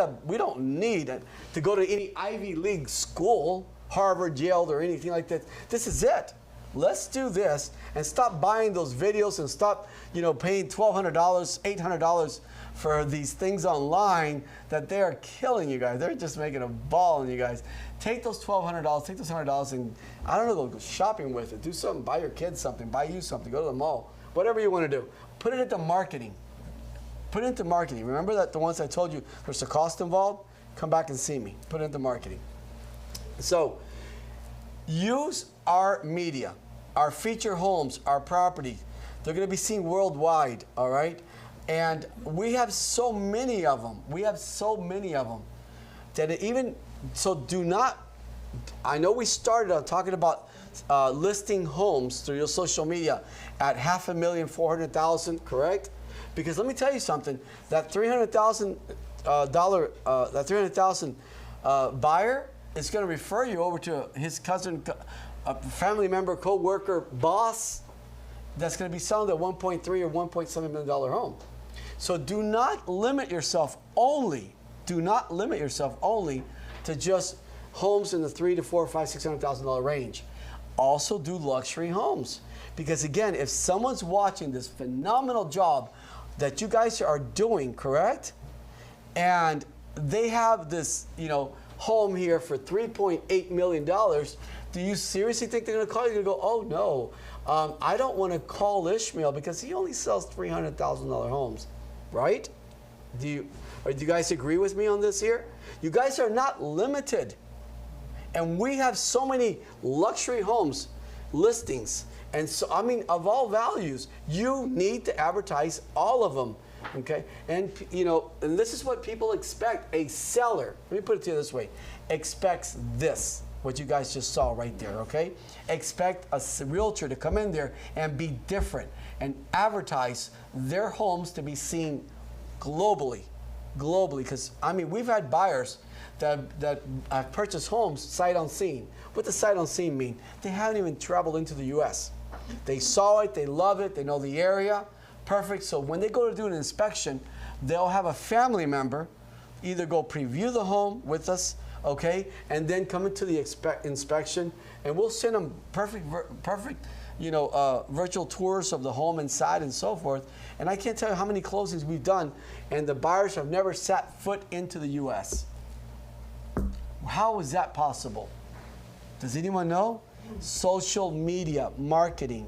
to go to any Ivy League school, Harvard, Yale, or anything like that. This is it. Let's do this and stop buying those videos and stop, paying $1,200, $800 for these things online that they are killing you guys. They're just making a ball on you guys. Take those $1,200, take those $100, and I don't know, go shopping with it. Do something. Buy your kids something. Buy you something. Go to the mall. Whatever you want to do. Put it into marketing. Put it into marketing. Remember that the ones I told you there's a cost involved? Come back and see me. Put it into marketing. So, use our media, our feature homes, our property. They're going to be seen worldwide, all right? And we have so many of them. So do not, I know we started on talking about listing homes through your social media at $500,000, 400,000, correct? Because let me tell you something, that $300,000 buyer, it's going to refer you over to his cousin, a family member, co-worker, boss that's going to be selling the $1.3 or $1.7 million home. So do not limit yourself only to just homes in the $300,000 to $400,000, $500,000, $600,000 range. Also do luxury homes. Because again, if someone's watching this phenomenal job that you guys are doing, correct? And they have this, home here for $3.8 million, do you seriously think they're going to call you? You're going to go, oh no, I don't want to call Ismael because he only sells $300,000 homes, right? Do you guys agree with me on this here? You guys are not limited. And we have so many luxury homes listings. And so, of all values, you need to advertise all of them. Okay, and and this is what people expect. A seller, let me put it to you this way, expects this, what you guys just saw right there, okay? Expect a realtor to come in there and be different and advertise their homes to be seen globally, because, we've had buyers that have purchased homes sight unseen. What does sight unseen mean? They haven't even traveled into the U.S. They saw it, they love it, they know the area. Perfect. So when they go to do an inspection, they'll have a family member either go preview the home with us, okay, and then come into the inspection, and we'll send them perfect, virtual tours of the home inside and so forth. And I can't tell you how many closings we've done, and the buyers have never set foot into the U.S. How is that possible? Does anyone know? Social media marketing.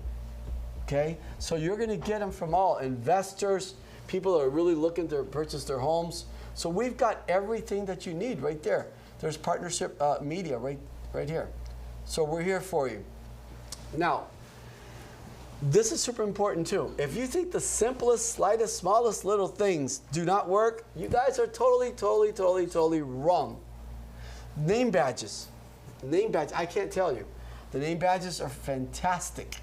Okay? So you're going to get them from all investors, people that are really looking to purchase their homes. So we've got everything that you need right there. There's partnership media right here. So we're here for you. Now, this is super important too. If you think the simplest, slightest, smallest little things do not work, you guys are totally wrong. Name badges. Name badge, I can't tell you. The name badges are fantastic.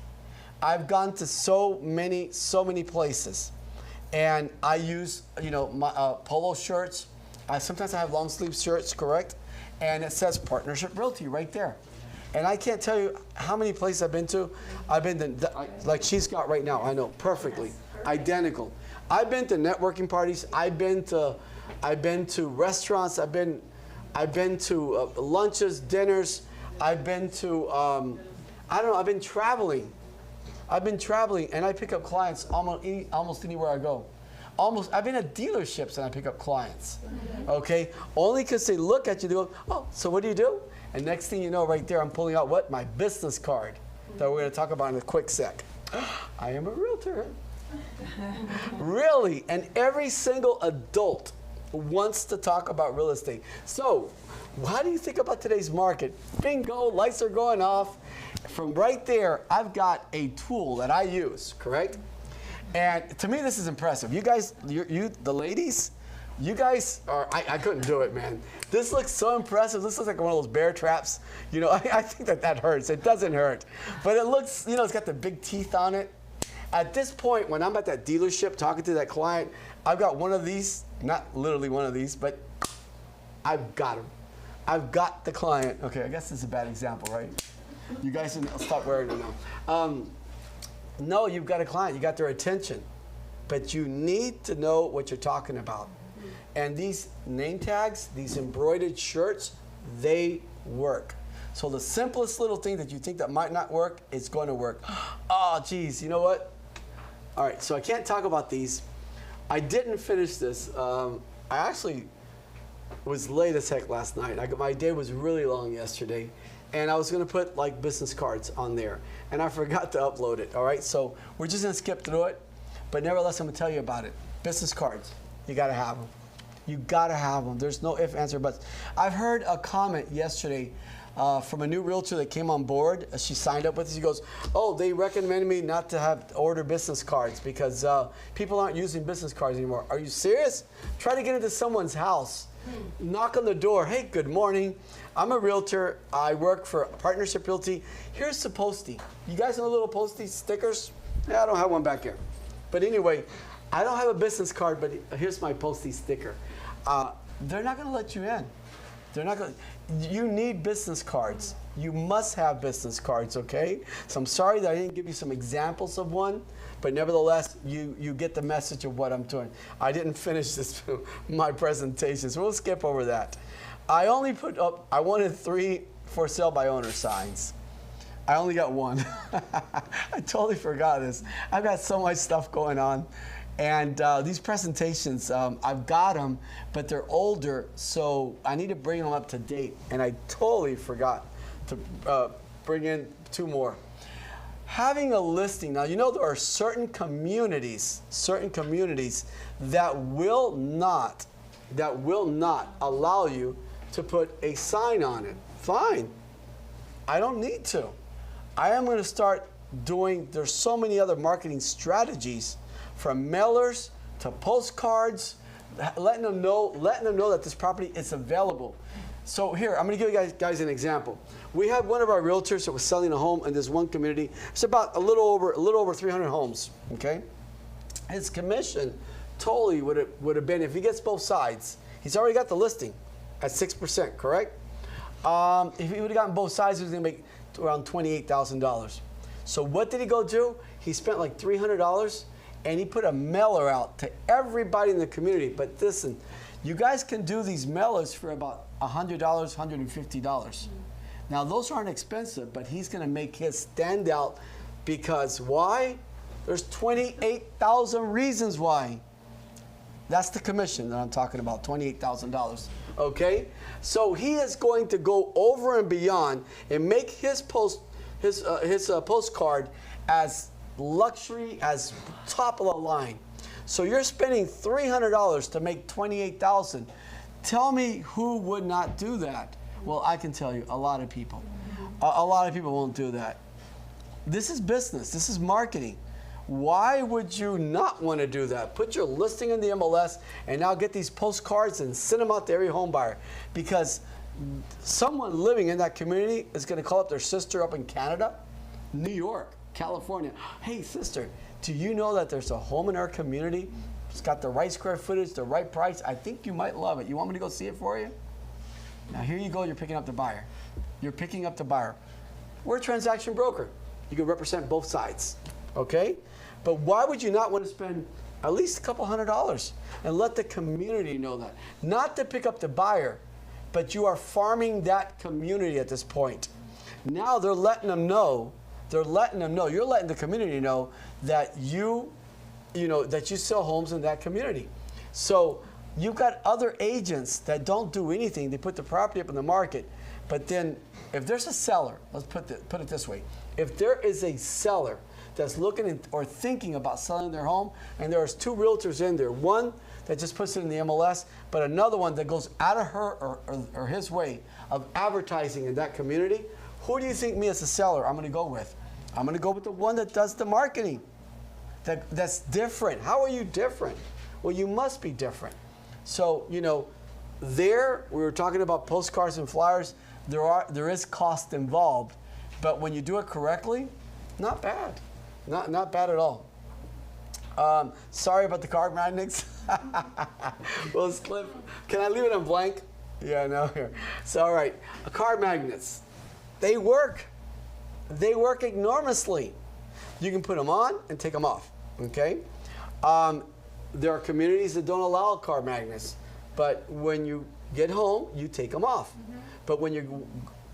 I've gone to so many places, and I use, my polo shirts. Sometimes I have long sleeve shirts, correct? And it says Partnership Realty right there. And I can't tell you how many places I've been to. I've been to, like she's got right now, I know, perfectly, identical. I've been to networking parties. I've been to restaurants. I've been to lunches, dinners. I've been to, I've been traveling. And I pick up clients almost anywhere I go. I've been at dealerships and I pick up clients. Okay? Only because they look at you, they go, oh, so what do you do? And next thing you know, right there, I'm pulling out what? My business card that we're going to talk about in a quick sec. I am a realtor. Really? And every single adult wants to talk about real estate. So, how do you think about today's market? Bingo, lights are going off. From right there, I've got a tool that I use, correct? And to me, this is impressive. You guys, the ladies, you guys are, I couldn't do it, man. This looks so impressive. This looks like one of those bear traps. I think that hurts. It doesn't hurt. But it looks, it's got the big teeth on it. At this point, when I'm at that dealership talking to that client, I've got one of these, not literally one of these, but I've got him. I've got the client. Okay, I guess this is a bad example, right? You guys can stop wearing it now. No, you've got a client. You got their attention. But you need to know what you're talking about. And these name tags, these embroidered shirts, they work. So the simplest little thing that you think that might not work, it's going to work. Oh, geez, you know what? All right, so I can't talk about these. I didn't finish this. I actually was late as heck last night. My day was really long yesterday. And I was going to put like business cards on there. And I forgot to upload it, all right? So we're just going to skip through it. But nevertheless, I'm going to tell you about it. Business cards, you got to have them. You got to have them. There's no ifs, ands, or buts. I've heard a comment yesterday from a new realtor that came on board. She signed up with us. She goes, oh, they recommended me not to order business cards because people aren't using business cards anymore. Are you serious? Try to get into someone's house. Knock on the door. Hey, good morning. I'm a realtor. I work for Partnership Realty. Here's the postie. You guys know the little postie stickers? Yeah, I don't have one back here. But anyway, I don't have a business card, but here's my postie sticker. They're not going to let you in. They're not going to. You need business cards. You must have business cards, okay? So I'm sorry that I didn't give you some examples of one, but nevertheless, you get the message of what I'm doing. I didn't finish my presentation, so we'll skip over that. I only put up, I wanted 3 for sale by owner signs. I only got 1. I totally forgot this. I've got so much stuff going on. And these presentations, I've got them, but they're older, so I need to bring them up to date. And I totally forgot to bring in 2 more. Having a listing, now you know there are certain communities that will not allow you to put a sign on it. Fine, I don't need to. I am going to start doing, there's so many other marketing strategies, from mailers to postcards, letting them know that this property is available. So here, I'm going to give you guys an example. We had one of our realtors that was selling a home in this one community. It's about a little over 300 homes. Okay, his commission totally would have been, if he gets both sides. He's already got the listing at 6%, correct? If he would have gotten both sides, he was going to make around $28,000. So what did he go do? He spent like $300. And he put a mailer out to everybody in the community. But listen, you guys can do these mailers for about $100, $150. Now, those aren't expensive, but he's going to make his stand out because why? There's 28,000 reasons why. That's the commission that I'm talking about, $28,000. Okay? So he is going to go over and beyond and make his postcard as luxury, as top of the line. So you're spending $300 to make $28,000. Tell me who would not do that? Well, I can tell you, a lot of people. A lot of people won't do that. This is business. This is marketing. Why would you not want to do that? Put your listing in the MLS and now get these postcards and send them out to every home buyer, because someone living in that community is going to call up their sister up in Canada, New York, California. Hey, sister, do you know that there's a home in our community? It's got the right square footage, the right price. I think you might love it. You want me to go see it for you? Now, here you go. You're picking up the buyer. You're picking up the buyer. We're a transaction broker. You can represent both sides, okay? But why would you not want to spend at least a couple $100 and let the community know that? Not to pick up the buyer, but you are farming that community at this point. Now they're letting them know. You're letting the community know that that you sell homes in that community. So you've got other agents that don't do anything. They put the property up in the market. But then if there's a seller, let's put it this way. If there is a seller that's looking or thinking about selling their home, and there's two realtors in there, one that just puts it in the MLS, but another one that goes out of her or his way of advertising in that community, who do you think me as a seller I'm going to go with? I'm going to go with the one that does the marketing. That's different. How are you different? Well, you must be different. So, there we were talking about postcards and flyers. There is cost involved, but when you do it correctly, not bad. Not bad at all. Sorry about the card magnets. Well, it's Cliff. Can I leave it on blank? Yeah, no, here. So, all right. Card magnets. They work. They work enormously. You can put them on and take them off, okay? There are communities that don't allow card magnets, but when you get home, you take them off. Mm-hmm. But when you're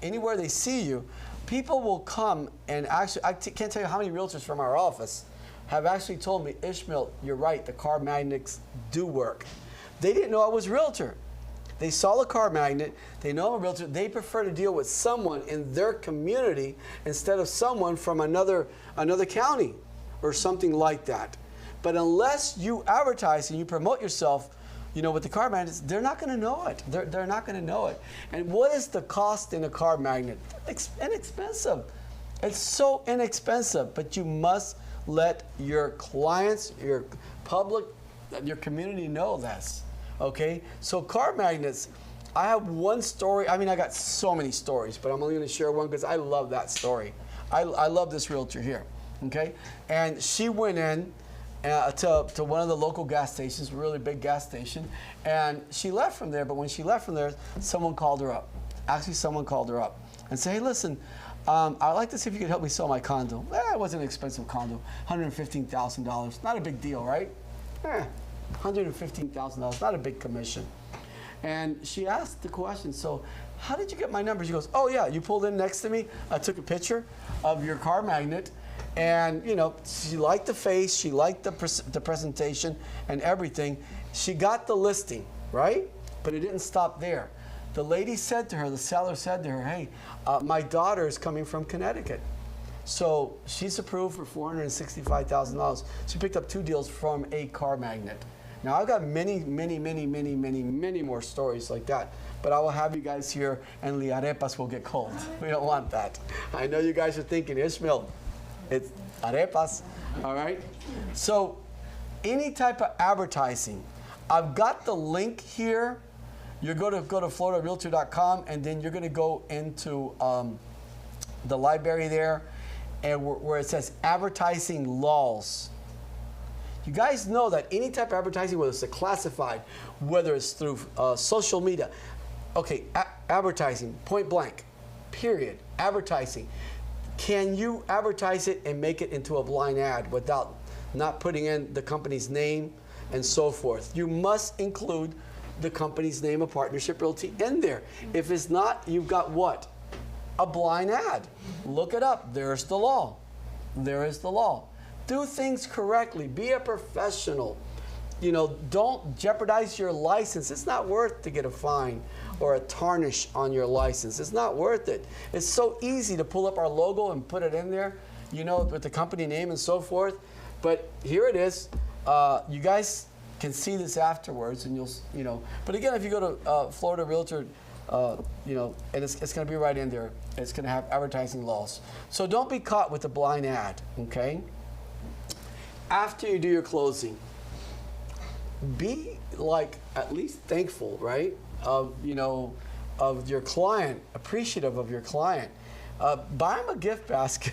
anywhere they see you, people will come and actually, I can't tell you how many realtors from our office have actually told me, Ismael, you're right, the card magnets do work. They didn't know I was a realtor. They saw the card magnet, they know I'm a realtor, they prefer to deal with someone in their community instead of someone from another county or something like that. But unless you advertise and you promote yourself, with the card magnets, they're not going to know it. They're not going to know it. And what is the cost in a card magnet? It's inexpensive. It's so inexpensive, but you must let your clients, your public, your community know this. Okay? So card magnets, I have one story. I mean, I got so many stories, but I'm only going to share one because I love that story. I love this realtor here. Okay? And she went in to one of the local gas stations, a really big gas station, and she left from there. But when she left from there, someone called her up. Actually, someone called her up and said, hey, listen, I'd like to see if you could help me sell my condo. It wasn't an expensive condo, $115,000. Not a big deal, right? $115,000, not a big commission. And she asked the question, so how did you get my number? She goes, oh yeah, you pulled in next to me. I took a picture of your car magnet. And, she liked the face, she liked the presentation and everything. She got the listing, right? But it didn't stop there. The lady said to her, the seller said to her, hey, my daughter is coming from Connecticut. So she's approved for $465,000. She picked up 2 deals from a car magnet. Now, I've got many more stories like that. But I will have you guys here and the arepas will get cold. We don't want that. I know you guys are thinking, Ismael, it's arepas, all right? So any type of advertising, I've got the link here. You're going to go to floridarealtor.com, and then you're going to go into the library there, and where it says advertising laws. You guys know that any type of advertising, whether it's a classified, whether it's through social media, okay, advertising, point blank, period, advertising. Can you advertise it and make it into a blind ad without not putting in the company's name and so forth? You must include the company's name of Partnership Realty in there. If it's not, you've got what? A blind ad. Look it up. There's the law. There is the law. Do things correctly. Be a professional. don't jeopardize your license. It's not worth to get a fine or a tarnish on your license. It's not worth it. It's so easy to pull up our logo and put it in there, with the company name and so forth. But here it is. You guys can see this afterwards, and But again, if you go to Florida Realtor, and it's going to be right in there. It's going to have advertising laws. So don't be caught with a blind ad, okay? After you do your closing, be at least thankful, right? Of your client, appreciative of your client. Buy them a gift basket.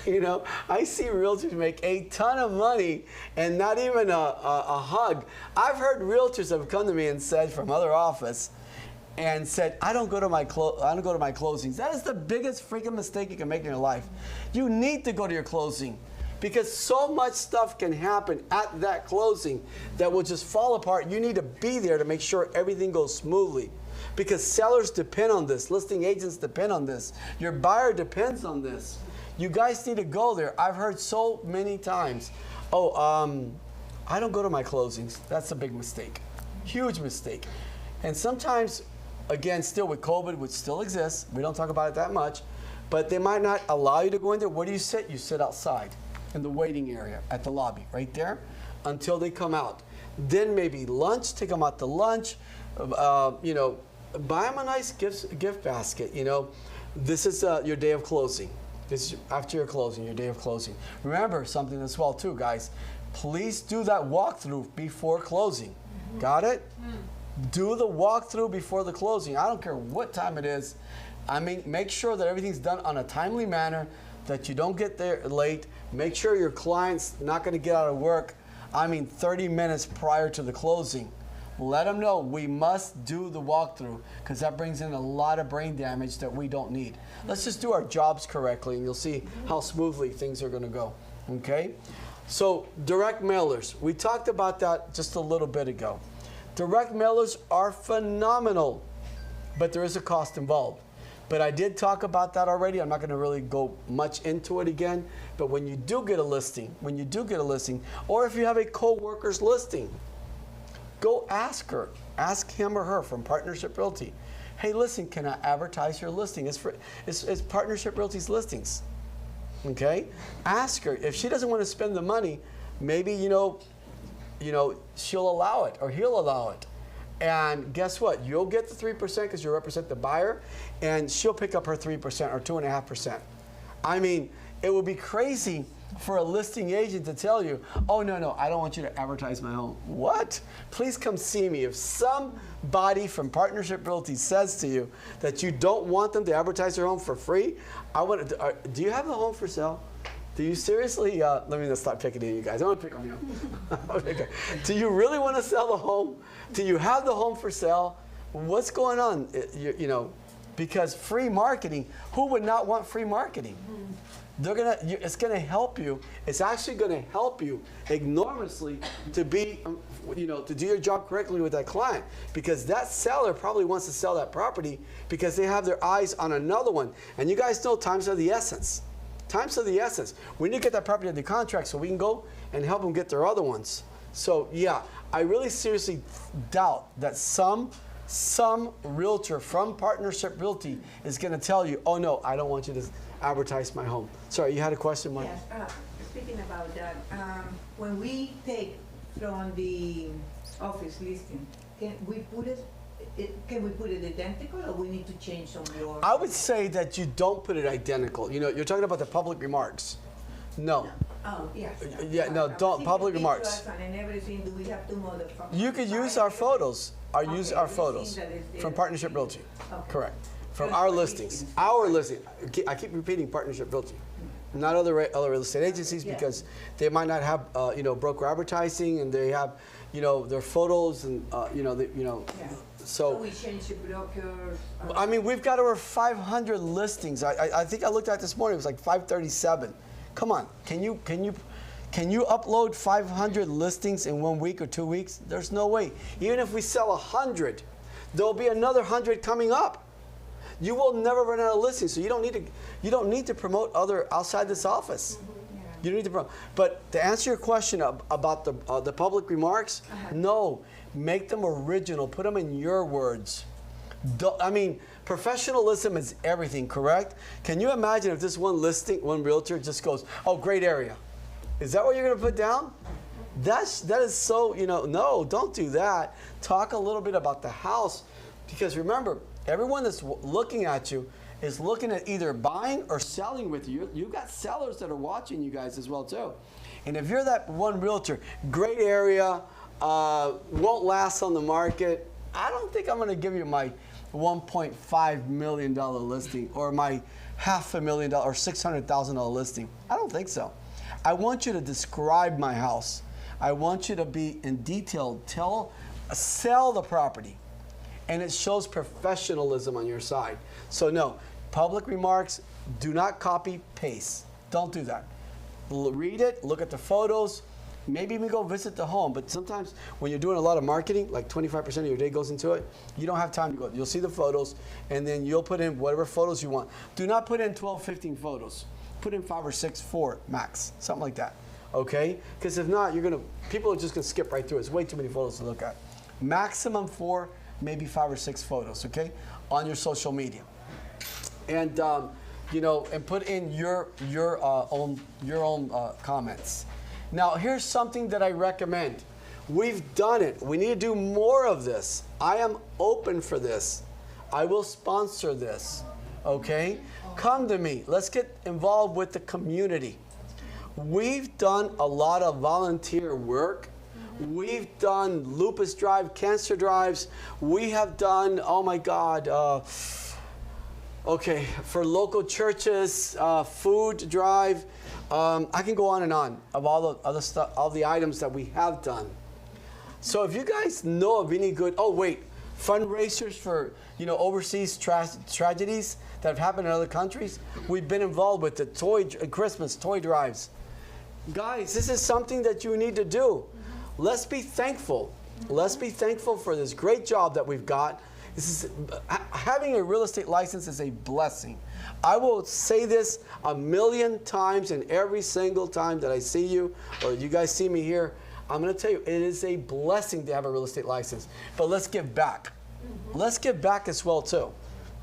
I see realtors make a ton of money and not even a hug. I've heard realtors have come to me and said from other office, and said, I don't go to my closings. That is the biggest freaking mistake you can make in your life. You need to go to your closing, because so much stuff can happen at that closing that will just fall apart. You need to be there to make sure everything goes smoothly, because sellers depend on this, listing agents depend on this, your buyer depends on this. You guys need to go there. I've heard so many times, I don't go to my closings. That's a big mistake, huge mistake. And sometimes, again, still with COVID, which still exists, we don't talk about it that much, but they might not allow you to go in there. Where do you sit? You sit outside in the waiting area at the lobby, right there, until they come out. Then maybe lunch, take them out to lunch, buy them a nice gift basket. This is your day of closing. This is after your closing, your day of closing. Remember something as well too, guys. Please do that walkthrough before closing. Mm-hmm. Got it? Mm. Do the walkthrough before the closing. I don't care what time it is. Make sure that everything's done on a timely manner, that you don't get there late. Make sure your client's not going to get out of work, 30 minutes prior to the closing. Let them know we must do the walkthrough, because that brings in a lot of brain damage that we don't need. Let's just do our jobs correctly, and you'll see how smoothly things are going to go. Okay? So direct mailers. We talked about that just a little bit ago. Direct mailers are phenomenal, but there is a cost involved. But I did talk about that already. I'm not going to really go much into it again. But when you do get a listing, or if you have a co-worker's listing, go ask him or her from Partnership Realty. Hey, listen, can I advertise your listing? It's Partnership Realty's listings. Okay? Ask her. If she doesn't want to spend the money, maybe, she'll allow it or he'll allow it. And guess what? You'll get the 3% because you represent the buyer, and she'll pick up her 3% or 2.5%. It would be crazy for a listing agent to tell you, oh, no, I don't want you to advertise my home. What? Please come see me. If somebody from Partnership Realty says to you that you don't want them to advertise their home for free, do you have the home for sale? Do you seriously, let me just stop picking on you guys. I want to pick on you. Do you really want to sell the home? Do you have the home for sale? What's going on? Because free marketing, who would not want free marketing? It's going to help you. It's actually going to help you enormously to be, to do your job correctly with that client, because that seller probably wants to sell that property because they have their eyes on another one. And you guys know times are the essence. Times are the essence. We need to get that property under contract so we can go and help them get their other ones. So yeah, I really seriously doubt that some realtor from Partnership Realty is going to tell you, oh no, I don't want you to advertise my home. Sorry, you had a question, Mike? Yes, speaking about that, when we take from the office listing, can we put it identical, or we need to change some more? I would say that you don't put it identical. You're talking about the public remarks. No. Oh, yes. Yeah, no, don't. Public remarks. And everything, do we have to modify? You could use our photos. Use our photos from Partnership Realty. Okay. Correct. From our listings. Our listing. I keep repeating Partnership Realty. Not other real estate agencies, because they might not have broker advertising, and they have their photos and So we change the brokers. We've got over 500 listings. I think I looked at this morning. It was like 537. Come on, can you upload 500 listings in 1 week or 2 weeks? There's no way. Even if we sell 100, there'll be another 100 coming up. You will never run out of listings, so you don't need to promote other outside this office. You don't need to. But to answer your question about the public remarks, no, make them original. Put them in your words. I mean, professionalism is everything, correct? Can you imagine if this one realtor just goes, "Oh, great area." Is that what you're going to put down? That is so, no, don't do that. Talk a little bit about the house, because remember, everyone that's looking at you is looking at either buying or selling with you. You've got sellers that are watching you guys as well too. And if you're that one realtor, great area, won't last on the market, I don't think I'm going to give you my $1.5 million listing or my $500,000 or $600,000 listing. I don't think so. I want you to describe my house. I want you to be in detail, sell the property. And it shows professionalism on your side. So no, public remarks, do not copy, paste. Don't do that. Read it, look at the photos, maybe even go visit the home. But sometimes when you're doing a lot of marketing, like 25% of your day goes into it, you don't have time to go. You'll see the photos, and then you'll put in whatever photos you want. Do not put in 12, 15 photos. Put in 5 or 6, 4 max, something like that, okay? Because if not, people are just gonna skip right through it. It's way too many photos to look at. Maximum 4, maybe 5 or 6 photos, okay, on your social media. And and put in your own comments. Now, here's something that I recommend. We've done it. We need to do more of this. I am open for this. I will sponsor this, okay? Come to me. Let's get involved with the community. We've done a lot of volunteer work. We've done lupus drive, cancer drives. We have done, oh my God, for local churches, food drive. I can go on and on of all the other stuff, all the items that we have done. So if you guys know of any good, fundraisers for overseas tragedies that have happened in other countries, we've been involved with the Christmas toy drives. Guys, this is something that you need to do. Let's be thankful. Let's be thankful for this great job that we've got. Having a real estate license is a blessing. I will say this 1,000,000 times, and every single time that I see you or you guys see me here, I'm going to tell you, it is a blessing to have a real estate license. But let's give back. Let's give back as well too.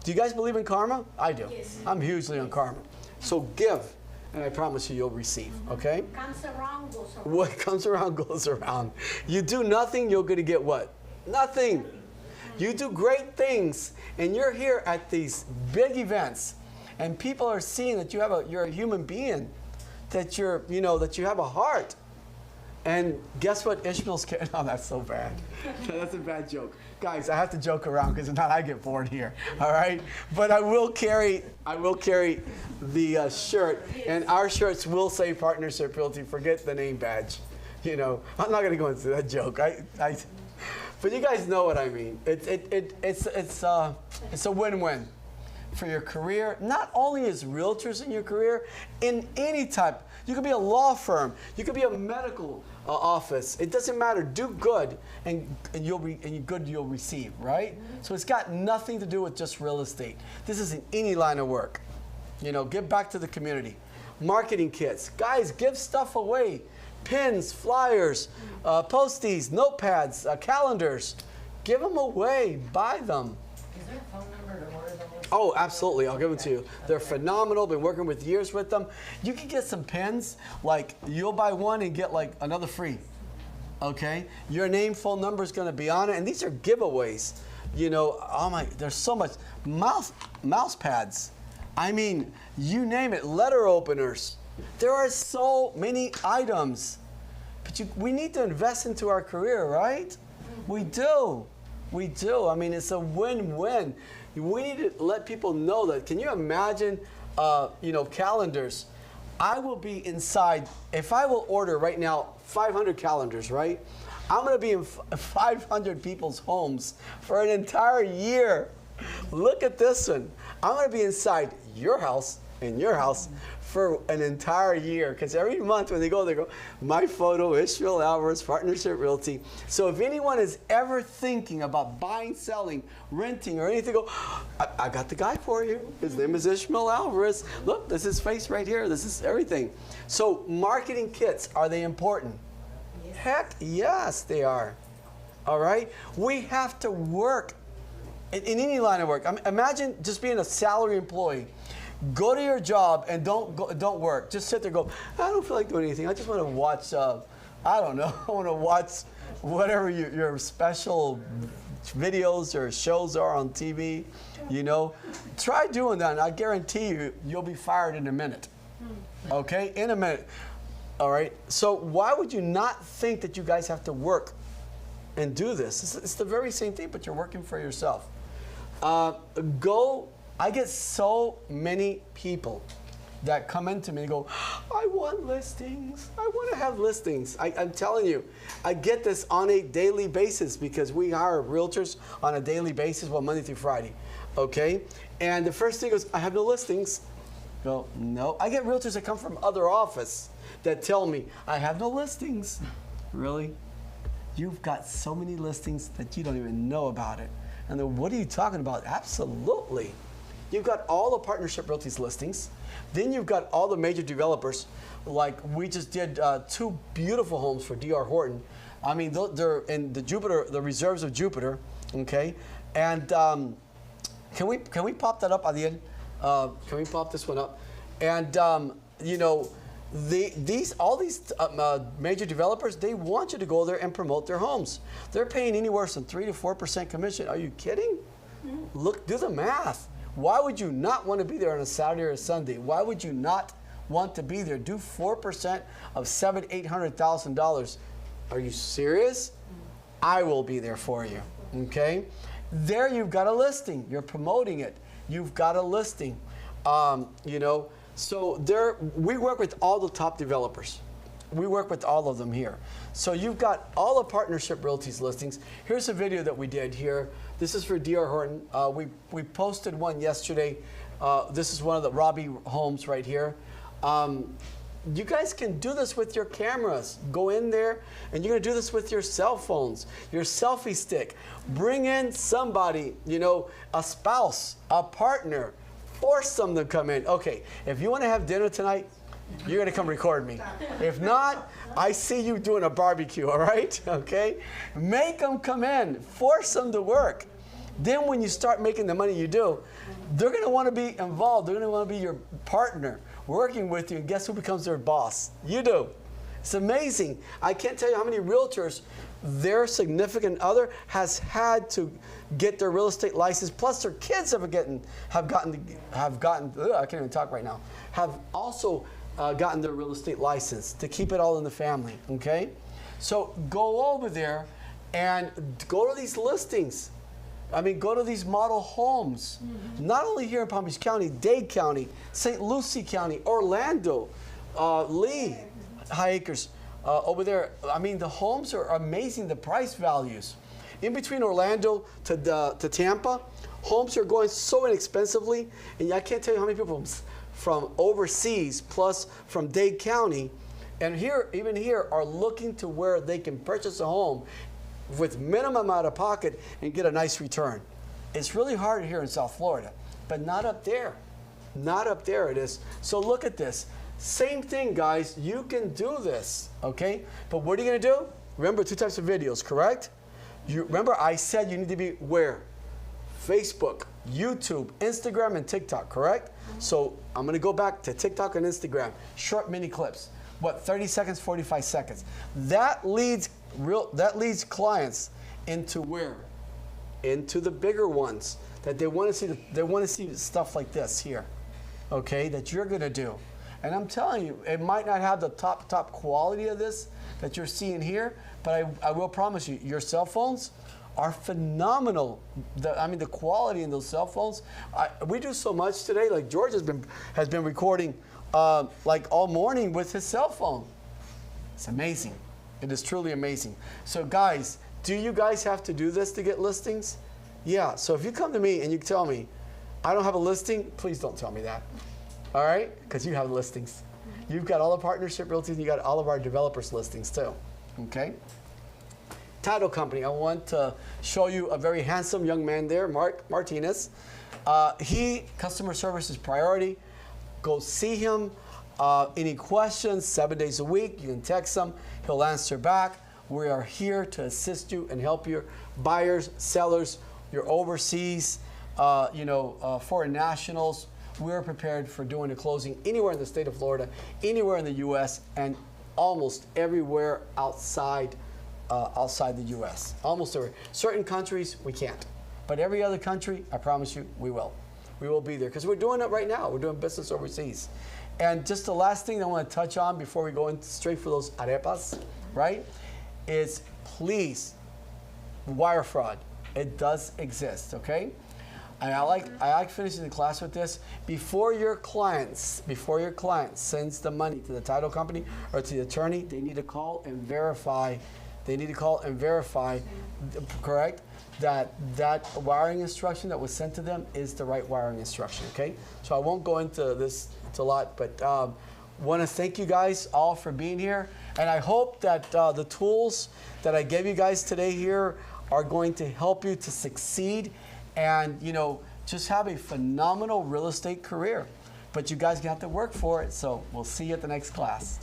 Do you guys believe in karma? I do. Yes. I'm hugely on karma. So give, and I promise you, you'll receive, okay? Comes around, goes around. What comes around goes around. You do nothing, you're going to get what? Nothing. You do great things, and you're here at these big events, and people are seeing that you're a human being, that that you have a heart. And guess what? Ishmael's carrying. Oh, that's so bad. That's a bad joke. Guys, I have to joke around because if not, I get bored here. All right? But I will carry the shirt, and our shirts will say Partnership Realty. Forget the name badge. I'm not going to go into that joke. But you guys know what I mean. It's a win-win for your career. Not only as realtors in your career, in any type. You could be a law firm. You could be a medical office. It doesn't matter. Do good, and you'll receive, right? So it's got nothing to do with just real estate. This is in any line of work. Give back to the community. Marketing kits. Guys, give stuff away. Pins, flyers, posties, notepads, calendars. Give them away. Buy them. Is there a phone number to order them? Oh, absolutely. I'll give them to you. They're phenomenal. Been working with years with them. You can get some pens. Like, you'll buy one and get like another free. Okay? Your name, phone number is going to be on it. And these are giveaways. There's so much. Mouse pads. I mean, you name it. Letter openers. There are so many items. But we need to invest into our career, right? We do. We do. I mean, it's a win-win. We need to let people know that. Can you imagine, calendars? I will be inside. If I will order right now 500 calendars, right? I'm going to be in 500 people's homes for an entire year. Look at this one. I'm going to be inside your house, in your house for an entire year. Because every month when they go, my photo, Ismael Alvarez, Partnership Realty. So if anyone is ever thinking about buying, selling, renting, or anything, go, I got the guy for you. His name is Ismael Alvarez. Look, this is his face right here. This is everything. So marketing kits, are they important? Yes. Heck, yes, they are. All right? We have to work in any line of work. I mean, imagine just being a salary employee. Go to your job and don't work. Just sit there and go, I don't feel like doing anything. I just want to watch, I don't know, I want to watch whatever your special videos or shows are on TV, you know. Try doing that, and I guarantee you, you'll be fired in a minute. Okay? In a minute. All right? So why would you not think that you guys have to work and do this? It's the very same thing, but you're working for yourself. I get so many people that come into me and go, I want listings. I want to have listings. I'm telling you, I get this on a daily basis because we hire realtors on a daily basis, well, Monday through Friday, okay? And the first thing is, I have no listings. Go, no. I get realtors that come from other office that tell me, I have no listings. Really? You've got so many listings that you don't even know about it. And then what are you talking about? Absolutely. You've got all the Partnership Realty's listings. Then you've got all the major developers. Like we just did 2 beautiful homes for D.R. Horton. I mean, they're in the reserves of Jupiter, okay? And can we pop that up at the end? Can we pop this one up? And you know, all these major developers, they want you to go there and promote their homes. They're paying anywhere from 3 to 4% commission. Are you kidding? Look, do the math. Why would you not want to be there on a Saturday or a Sunday? Why would you not want to be there? Do 4% of $700,000-$800,000. Are you serious? I will be there for you. Okay. There you've got a listing. You're promoting it. You've got a listing. You know. So we work with all the top developers. We work with all of them here. So you've got all the Partnership Realty's listings. Here's a video that we did here. This is for D.R. Horton. We posted one yesterday. This is one of the Robbie homes right here. You guys can do this with your cameras. Go in there, and you're going to do this with your cell phones, your selfie stick. Bring in somebody, you know, a spouse, a partner. Force them to come in. Okay, if you want to have dinner tonight, you're going to come record me. If not, I see you doing a barbecue, all right? Okay? Make them come in. Force them to work. Then when you start making the money you do, they're going to want to be involved. They're going to want to be your partner, working with you. And guess who becomes their boss? You do. It's amazing. I can't tell you how many realtors their significant other has had to get their real estate license, plus their kids have gotten I can't even talk right now, have also gotten their real estate license to keep it all in the family, okay? So go over there and go to these listings. I mean, go to these model homes, not only here in Palm Beach County, Dade County, St. Lucie County, Orlando, Lee, High Acres, over there. I mean, the homes are amazing, the price values. In between Orlando to Tampa, homes are going so inexpensively, and I can't tell you how many people from overseas, plus from Dade County, and even here, are looking to where they can purchase a home with minimum out of pocket and get a nice return. It's really hard here in South Florida, but not up there. Not up there it is. So look at this. Same thing, guys. You can do this, okay? But what are you going to do? Remember, 2 types of videos, correct? Remember, I said you need to be where? Facebook, YouTube, Instagram, and TikTok, correct? So I'm going to go back to TikTok and Instagram. Short mini clips. What, 30 seconds, 45 seconds. That leads clients into where? Into the bigger ones that they want to see. They want to see stuff like this here, okay? That you're going to do. And I'm telling you, it might not have the top quality of this that you're seeing here, but I will promise you, your cell phones are phenomenal. The quality in those cell phones. We do so much today. Like George has been recording like all morning with his cell phone. It's amazing. It is truly amazing. So guys, do you guys have to do this to get listings? Yeah. So if you come to me and you tell me, I don't have a listing, please don't tell me that. All right? Because you have listings. You've got all the partnership realties, and you got all of our developers listings too. Okay? Title company. I want to show you a very handsome young man there, Mark Martinez. Customer service is priority. Go see him. Any questions, 7 days a week, you can text him. He'll answer back. We are here to assist you and help your buyers, sellers, your overseas, foreign nationals. We're prepared for doing a closing anywhere in the state of Florida, anywhere in the U.S., and almost everywhere outside the U.S. Almost everywhere. Certain countries, we can't. But every other country, I promise you, we will. We will be there because we're doing it right now. We're doing business overseas. And just the last thing I want to touch on before we go in straight for those arepas, right, is please, wire fraud. It does exist, okay? And I like finishing the class with this. Before your client sends the money to the title company or to the attorney, they need to call and verify. Correct? That wiring instruction that was sent to them is the right wiring instruction, okay? So I won't go into this, it's a lot, but want to thank you guys all for being here. And I hope that the tools that I gave you guys today here are going to help you to succeed and, just have a phenomenal real estate career. But you guys have to work for it, so we'll see you at the next class.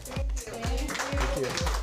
Thank you. Thank you.